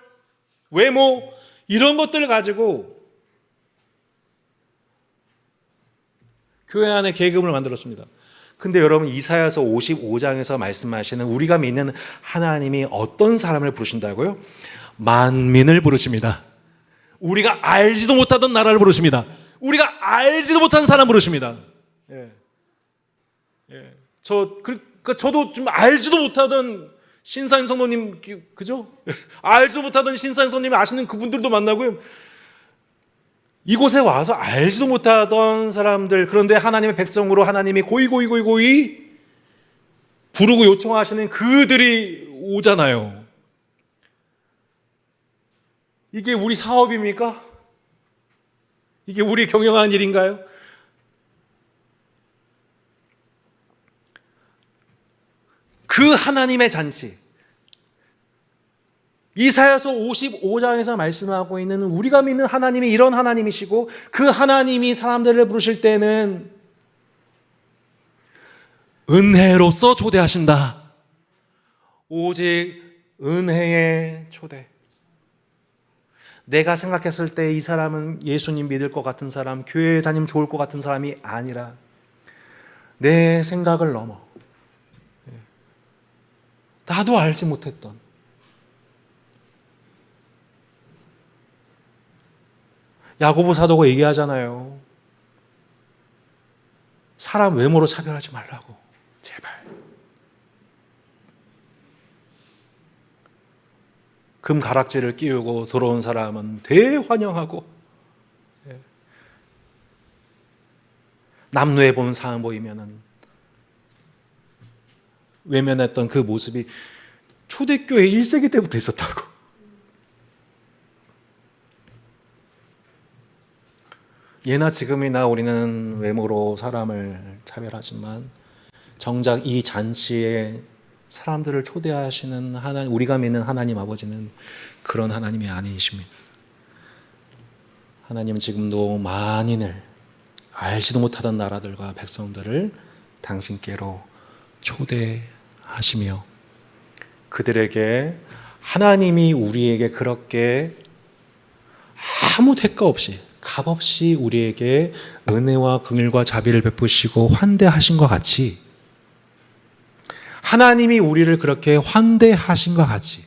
Speaker 1: 외모 이런 것들을 가지고 교회 안에 계급을 만들었습니다. 근데 여러분 이사야서 55장에서 말씀하시는 우리가 믿는 하나님이 어떤 사람을 부르신다고요? 만민을 부르십니다. 우리가 알지도 못하던 나라를 부르십니다. 우리가 알지도 못한 사람 부르십니다. 저도 좀 알지도 못하던 신사임 성도님, 그죠? 알지도 못하던 신사임 성도님이 아시는 그분들도 만나고요. 이곳에 와서 알지도 못하던 사람들, 그런데 하나님의 백성으로 하나님이 고이 부르고 요청하시는 그들이 오잖아요. 이게 우리 사업입니까? 이게 우리 경영하는 일인가요? 그 하나님의 잔치, 이사야서 55장에서 말씀하고 있는 우리가 믿는 하나님이 이런 하나님이시고, 그 하나님이 사람들을 부르실 때는 은혜로서 초대하신다. 오직 은혜의 초대. 내가 생각했을 때 이 사람은 예수님 믿을 것 같은 사람, 교회 다니면 좋을 것 같은 사람이 아니라 내 생각을 넘어 나도 알지 못했던 야고보 사도가 얘기하잖아요. 사람 외모로 차별하지 말라고. 제발. 금 가락지를 끼우고 들어온 사람은 대환영하고, 남루해 보는 사람 보이면은 외면했던 그 모습이 초대교회 1세기 때부터 있었다고. 예나 지금이나 우리는 외모로 사람을 차별하지만 정작 이 잔치에 사람들을 초대하시는 하나님, 우리가 믿는 하나님 아버지는 그런 하나님이 아니십니다. 하나님은 지금도 만인을, 알지도 못하던 나라들과 백성들을 당신께로 초대하시며 그들에게, 하나님이 우리에게 그렇게 아무 대가 없이, 값없이 우리에게 은혜와 긍휼과 자비를 베푸시고 환대하신 것 같이, 하나님이 우리를 그렇게 환대하신 것 같이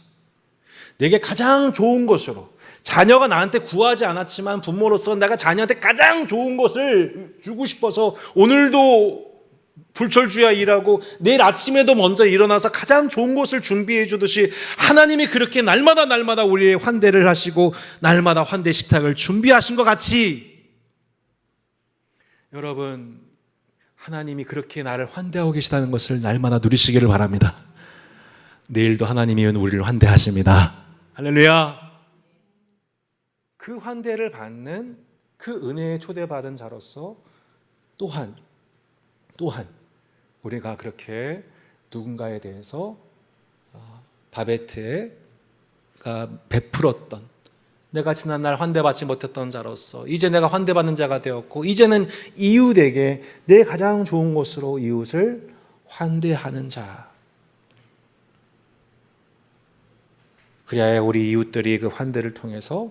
Speaker 1: 내게 가장 좋은 것으로, 자녀가 나한테 구하지 않았지만 부모로서 내가 자녀한테 가장 좋은 것을 주고 싶어서 오늘도 불철주야 일하고 내일 아침에도 먼저 일어나서 가장 좋은 것을 준비해 주듯이, 하나님이 그렇게 날마다 우리의 환대를 하시고 날마다 환대 식탁을 준비하신 것 같이, 여러분, 하나님이 그렇게 나를 환대하고 계시다는 것을 날마다 누리시기를 바랍니다. 내일도 하나님이 우리를 환대하십니다. 할렐루야. 그 환대를 받는, 그 은혜에 초대받은 자로서 또한 우리가 그렇게 누군가에 대해서 바베트가 베풀었던, 내가 지난날 환대받지 못했던 자로서 이제 내가 환대받는 자가 되었고, 이제는 이웃에게 내 가장 좋은 것으로 이웃을 환대하는 자. 그래야 우리 이웃들이 그 환대를 통해서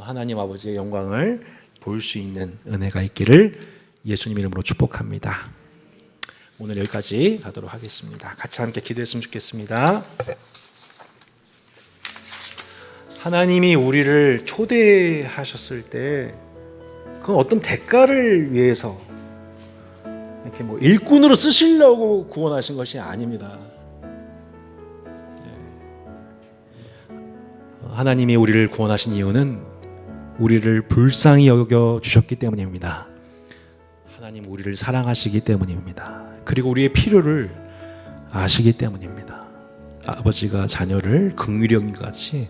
Speaker 1: 하나님 아버지의 영광을 볼 수 있는 은혜가 있기를 예수님 이름으로 축복합니다. 오늘 여기까지 가도록 하겠습니다. 같이 함께 기도했으면 좋겠습니다. 하나님이 우리를 초대하셨을 때 그건 어떤 대가를 위해서 이렇게 일꾼으로 쓰시려고 구원하신 것이 아닙니다. 하나님이 우리를 구원하신 이유는 우리를 불쌍히 여겨 주셨기 때문입니다. 하나님 우리를 사랑하시기 때문입니다. 그리고 우리의 필요를 아시기 때문입니다. 아버지가 자녀를 긍휼히 여긴 것 같이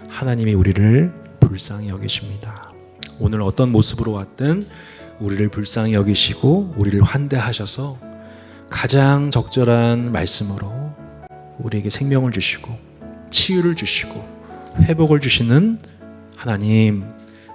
Speaker 1: 하나님이 우리를 불쌍히 여기십니다. 오늘 어떤 모습으로 왔든 우리를 불쌍히 여기시고 우리를 환대하셔서 가장 적절한 말씀으로 우리에게 생명을 주시고 치유를 주시고 회복을 주시는 하나님,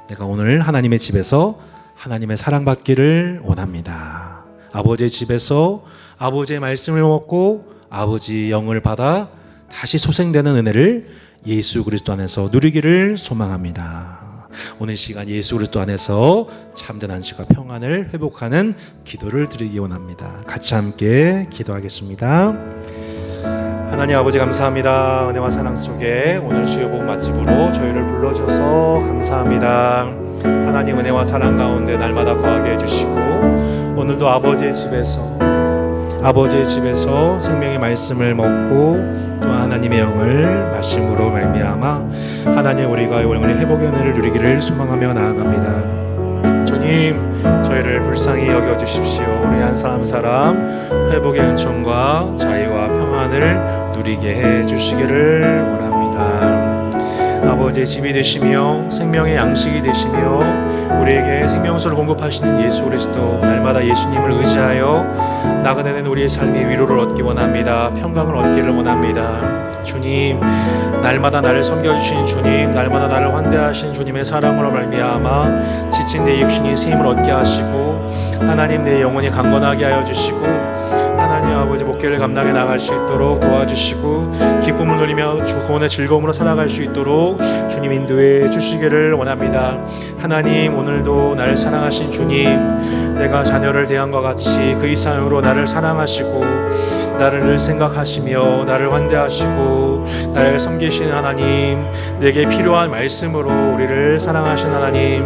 Speaker 1: 내가 오늘 하나님의 집에서 하나님의 사랑받기를 원합니다. 아버지의 집에서 아버지의 말씀을 먹고 아버지의 영을 받아 다시 소생되는 은혜를 예수 그리스도 안에서 누리기를 소망합니다. 오늘 시간 예수 그리스도 안에서 참된 안식과 평안을 회복하는 기도를 드리기 원합니다. 같이 함께 기도하겠습니다. 하나님 아버지 감사합니다. 은혜와 사랑 속에 오늘 수요복 맛집으로 저희를 불러주셔서 감사합니다. 하나님 은혜와 사랑 가운데 날마다 거하게 해주시고 오늘도 아버지의 집에서 생명의 말씀을 먹고 또 하나님의 영을 마심으로 말미암아 하나님 우리가 영원히 회복의 은혜를 누리기를 소망하며 나아갑니다. 주님 저희를 불쌍히 여겨주십시오. 우리 한 사람 회복의 은총과 자유와 평안을 누리게 해주시기를 원합니다. 아버지의 집이 되시며 생명의 양식이 되시며 우리에게 생명수를 공급하시는 예수 그리스도, 날마다 예수님을 의지하여 나그네는 우리의 삶의 위로를 얻기 원합니다. 평강을 얻기를 원합니다. 주님, 날마다 나를 섬겨주신 주님, 날마다 나를 환대하신 주님의 사랑으로 말미암아 지친 내 육신이 새 힘을 얻게 하시고, 하나님 내 영혼이 강건하게 하여 주시고, 하나님 아버지 목회를 감당해 나갈 수 있도록 도와주시고, 기쁨을 누리며 주 구원의 즐거움으로 살아갈 수 있도록 주님 인도해 주시기를 원합니다. 하나님, 오늘도 나를 사랑하신 주님, 내가 자녀를 대한과 같이 그 이상으로 나를 사랑하시고 나를 늘 생각하시며 나를 환대하시고 나를 섬기시는 하나님, 내게 필요한 말씀으로 우리를 사랑하신 하나님,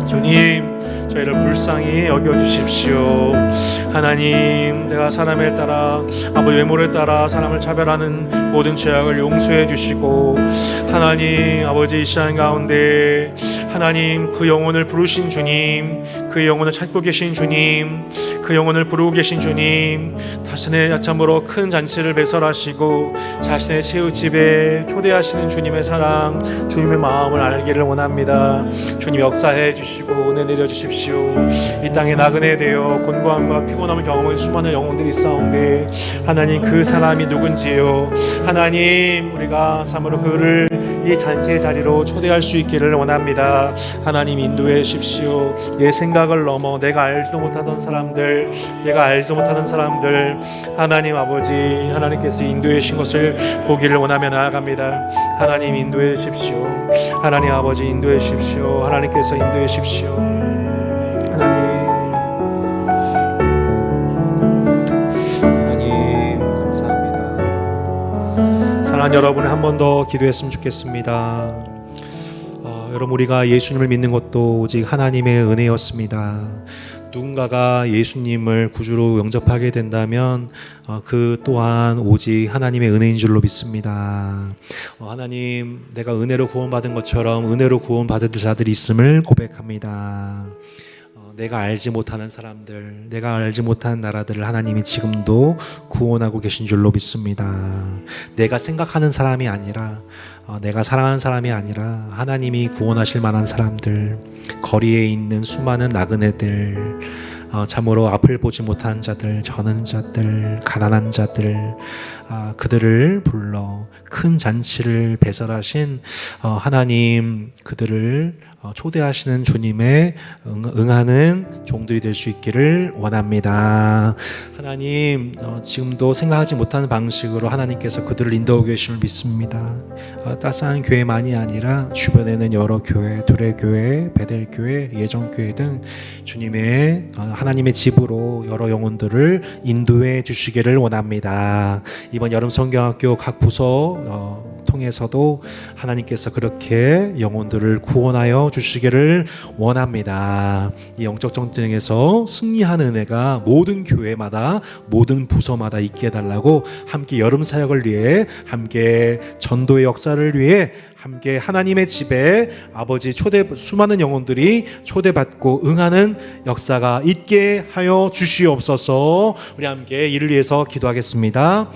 Speaker 1: 주님 저희를 불쌍히 여겨주십시오. 하나님, 내가 사람을 따라 아버지 외모를 따라 사람을 차별하는 모든 죄악을 용서해 주시고, 하나님 아버지 이 시간 가운데 하나님 그 영혼을 부르신 주님, 그 영혼을 찾고 계신 주님, 그 영혼을 부르고 계신 주님, 자신의 참으로 큰 잔치를 배설하시고 자신의 치유집에 초대하시는 주님의 사랑, 주님의 마음을 알기를 원합니다. 주님 역사해 주시고 은혜 내려 주십시오. 이 땅에 나그네 되어 곤고함과 피곤함을 경험한 수많은 영혼들이 있사온데 하나님 그 사람이 누군지요, 하나님 우리가 참으로 그를 이 잔치의 자리로 초대할 수 있기를 원합니다. 하나님 인도해 주십시오. 내 생각을 넘어 내가 알지도 못하던 사람들, 내가 알지도 못하는 사람들, 하나님 아버지 하나님께서 인도해 주신 것을 보기를 원하며 나아갑니다. 하나님 인도해 주십시오. 하나님 아버지 인도해 주십시오. 하나님께서 인도해 주십시오. 하나님 감사합니다. 사랑하는 여러분, 한 번 더 기도했으면 좋겠습니다. 여러분, 우리가 예수님을 믿는 것도 오직 하나님의 은혜였습니다. 누군가가 예수님을 구주로 영접하게 된다면 그 또한 오직 하나님의 은혜인 줄로 믿습니다. 하나님, 내가 은혜로 구원받은 것처럼 은혜로 구원받을 자들이 있음을 고백합니다. 내가 알지 못하는 사람들, 내가 알지 못하는 나라들을 하나님이 지금도 구원하고 계신 줄로 믿습니다. 내가 생각하는 사람이 아니라, 내가 사랑하는 사람이 아니라 하나님이 구원하실 만한 사람들, 거리에 있는 수많은 나그네들, 참으로 앞을 보지 못한 자들, 저는 자들, 가난한 자들, 그들을 불러 큰 잔치를 배설하신 하나님, 그들을 초대하시는 주님의 응하는 종들이 될 수 있기를 원합니다. 하나님, 지금도 생각하지 못하는 방식으로 하나님께서 그들을 인도하고 계심을 믿습니다. 따스한 교회만이 아니라 주변에는 여러 교회, 두레교회, 베델교회, 예정교회 등 주님의 하나님의 집으로 여러 영혼들을 인도해 주시기를 원합니다. 이번 여름 성경학교 각 부서 통해서도 하나님께서 그렇게 영혼들을 구원하여 주시기를 원합니다. 이 영적 전쟁에서 승리하는 은혜가 모든 교회마다, 모든 부서마다 있게 해달라고 함께 여름 사역을 위해, 함께 전도의 역사를 위해, 함께 하나님의 집에 아버지 수많은 영혼들이 초대받고 응하는 역사가 있게 하여 주시옵소서. 우리 함께 이를 위해서 기도하겠습니다.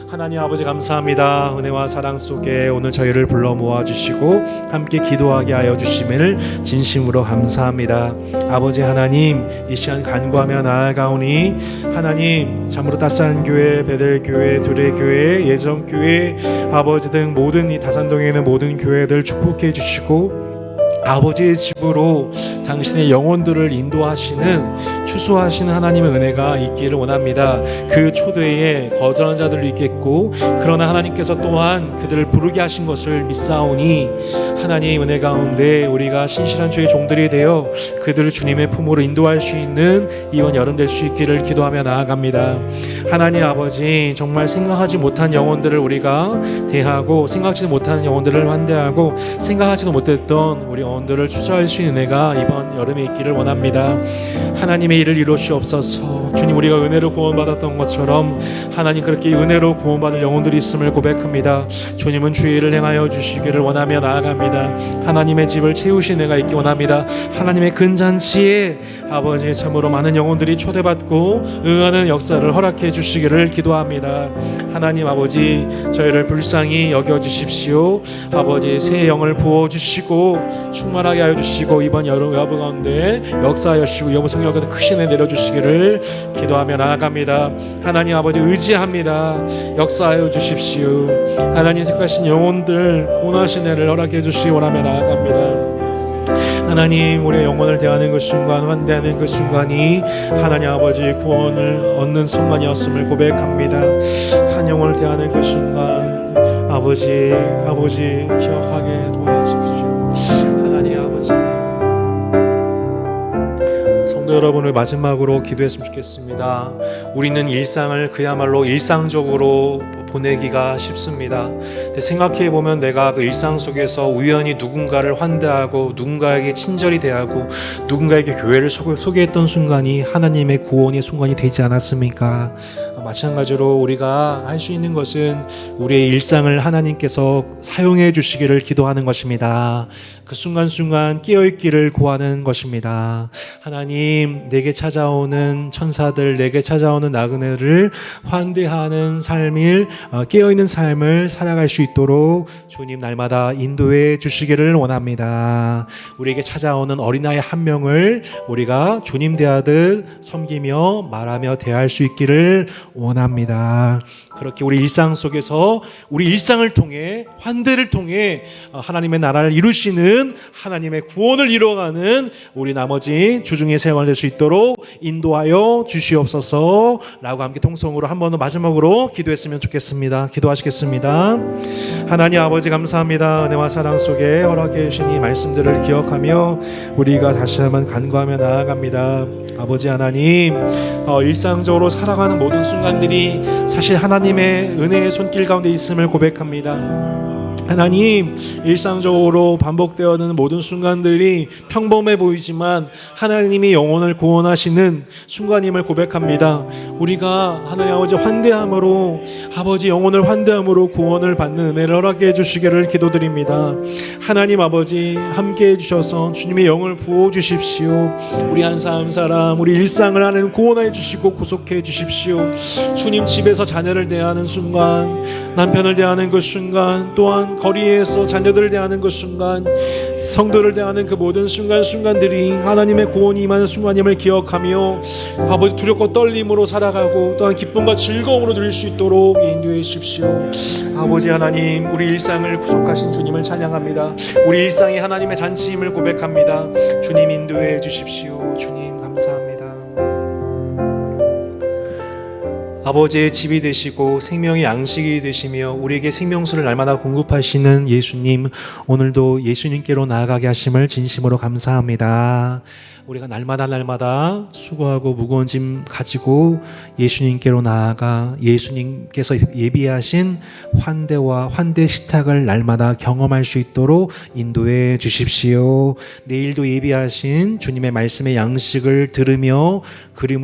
Speaker 1: 하나님 아버지 감사합니다. 은혜와 사랑 속에 오늘 저희를 불러 모아주시고 함께 기도하게 하여 주심을 진심으로 감사합니다. 아버지 하나님, 이 시간 간구하며 나아가오니 하나님 참으로 따스한 교회, 베델교회, 두레교회, 예정교회, 아버지 등 모든 이 다산동에 있는 모든 교회들 축복해 주시고 아버지의 집으로 당신의 영혼들을 인도하시는, 추수하시는 하나님의 은혜가 있기를 원합니다. 그 초대에 거절한 자들도 있겠고, 그러나 하나님께서 또한 그들을 부르게 하신 것을 믿사오니 하나님 은혜 가운데 우리가 신실한 주의 종들이 되어 그들을 주님의 품으로 인도할 수 있는 이번 여름 될 수 있기를 기도하며 나아갑니다. 하나님 아버지, 정말 생각하지 못한 영혼들을 우리가 대하고, 생각하지 못한 영혼들을 환대하고, 생각하지도 못했던 우리 영혼들을 추수할 수 있는 은혜가 이번 여름에 있기를 원합니다. 하나님의 일을 이루시옵소서. 주님, 우리가 은혜로 구원받았던 것처럼 하나님 그렇게 은혜로 구원받을 영혼들이 있음을 고백합니다. 주님은 주의 일을 행하여 주시기를 원하며 나아갑니다. 하나님의 집을 채우신 은혜가 있기 원합니다. 하나님의 근잔치에 아버지 참으로 많은 영혼들이 초대받고 응하는 역사를 허락해 주시기를 기도합니다. 하나님 아버지, 저희를 불쌍히 여겨주십시오. 아버지, 새 영을 부어주시고 충만하게 하여 주시고 이번 여름 가운데 역사하여 주시고 여부 성령께서 크신 애 내려주시기를 기도하며 나아갑니다. 하나님 아버지, 의지합니다. 역사하여 주십시오. 하나님 택하신 영혼들 구원하신 애를 허락해 주시기 원하며 나아갑니다. 하나님, 우리의 영혼을 대하는 그 순간, 환대하는 그 순간이 하나님 아버지 구원을 얻는 순간이었음을 고백합니다. 한 영혼을 대하는 그 순간 아버지 기억하게 도와주십시오. 하나님 아버지, 성도 여러분을 마지막으로 기도했으면 좋겠습니다. 우리는 일상을 그야말로 일상적으로 보내기가 쉽습니다. 근데 생각해 보면 내가 그 일상 속에서 우연히 누군가를 환대하고 누군가에게 친절히 대하고 누군가에게 교회를 소개했던 순간이 하나님의 구원의 순간이 되지 않았습니까? 마찬가지로 우리가 할 수 있는 것은 우리의 일상을 하나님께서 사용해 주시기를 기도하는 것입니다. 그 순간순간 깨어있기를 구하는 것입니다. 하나님, 내게 찾아오는 천사들, 내게 찾아오는 나그네를 환대하는 삶을, 깨어있는 삶을 살아갈 수 있도록 주님 날마다 인도해 주시기를 원합니다. 우리에게 찾아오는 어린아이 한 명을 우리가 주님 대하듯 섬기며 말하며 대할 수 있기를 원합니다. 그렇게 우리 일상 속에서 우리 일상을 통해, 환대를 통해 하나님의 나라를 이루시는 하나님의 구원을 이루어가는 우리 나머지 주중의 생활 될 수 있도록 인도하여 주시옵소서 라고 함께 통성으로 한 번 더 마지막으로 기도했으면 좋겠습니다. 기도하시겠습니다. 하나님 아버지, 감사합니다. 은혜와 사랑 속에 허락해 주신 이 말씀들을 기억하며 우리가 다시 한번 간구하며 나아갑니다. 아버지 하나님, 일상적으로 살아가는 모든 순간들이 사실 하나님의 은혜의 손길 가운데 있음을 고백합니다. 하나님, 일상적으로 반복되어지는 모든 순간들이 평범해 보이지만 하나님이 영혼을 구원하시는 순간임을 고백합니다. 우리가 하나님 아버지 환대함으로, 아버지 영혼을 환대함으로 구원을 받는 은혜를 허락해 주시기를 기도드립니다. 하나님 아버지, 함께 해주셔서 주님의 영을 부어주십시오. 우리 한 사람 사람 우리 일상을 하나님 구원해 주시고 구속해 주십시오. 주님 집에서 자녀를 대하는 순간, 남편을 대하는 그 순간, 또한 거리에서 자녀들을 대하는 그 순간, 성도를 대하는 그 모든 순간순간들이 하나님의 구원이 임하는 순간임을 기억하며 아버지 두렵고 떨림으로 살아가고 또한 기쁨과 즐거움으로 누릴 수 있도록 인도해 주십시오. 아버지 하나님, 우리 일상을 구속하신 주님을 찬양합니다. 우리 일상이 하나님의 잔치임을 고백합니다. 주님 인도해 주십시오. 주님 감사합니다. 아버지의 집이 되시고 생명의 양식이 되시며 우리에게 생명수를 날마다 공급하시는 예수님, 오늘도 예수님께로 나아가게 하심을 진심으로 감사합니다. 우리가 날마다 수고하고 무거운 짐 가지고 예수님께로 나아가 예수님께서 예비하신 환대와 환대 식탁을 날마다 경험할 수 있도록 인도해 주십시오. 내일도 예비하신 주님의 말씀의 양식을 들으며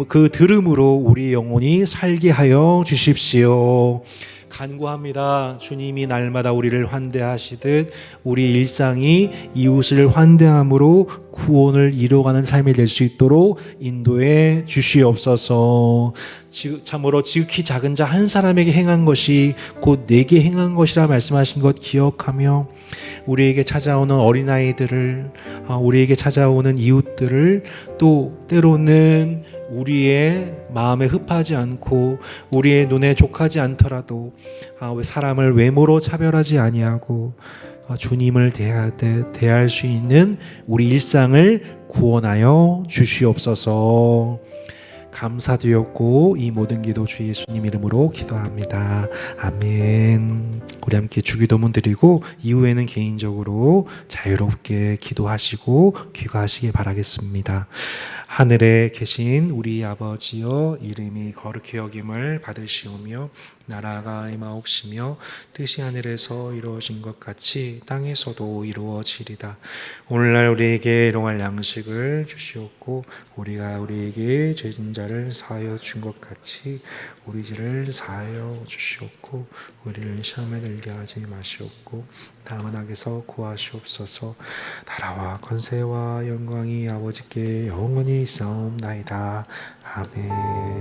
Speaker 1: 그 들음으로 우리 영혼이 살게 하여 주십시오. 간구합니다. 주님이 날마다 우리를 환대하시듯 우리 일상이 이웃을 환대함으로 구원을 이루어가는 삶이 될 수 있도록 인도해 주시옵소서. 참으로 지극히 작은 자 한 사람에게 행한 것이 곧 내게 행한 것이라 말씀하신 것 기억하며 우리에게 찾아오는 어린아이들을, 우리에게 찾아오는 이웃들을, 또 때로는 우리의 마음에 흡하지 않고 우리의 눈에 족하지 않더라도 사람을 외모로 차별하지 아니하고 주님을 대할 수 있는 우리 일상을 구원하여 주시옵소서. 감사드렸고 이 모든 기도 주 예수님 이름으로 기도합니다. 아멘. 우리 함께 주기도문 드리고 이후에는 개인적으로 자유롭게 기도하시고 귀가하시기 바라겠습니다. 하늘에 계신 우리 아버지여 이름이 거룩히 여김을 받으시오며 나라가 임하옵시며 뜻이 하늘에서 이루어진 것 같이 땅에서도 이루어지리다. 오늘날 우리에게 일용할 양식을 주시옵고 우리가 우리에게 죄진 자를 사하여 준 것 같이 우리 죄를 사하여 주시옵고 우리를 시험에 들게 하지 마시옵고 다만 악에서 구하시옵소서. 나라와 권세와 영광이 아버지께 영원히 있사옵나이다. 아멘.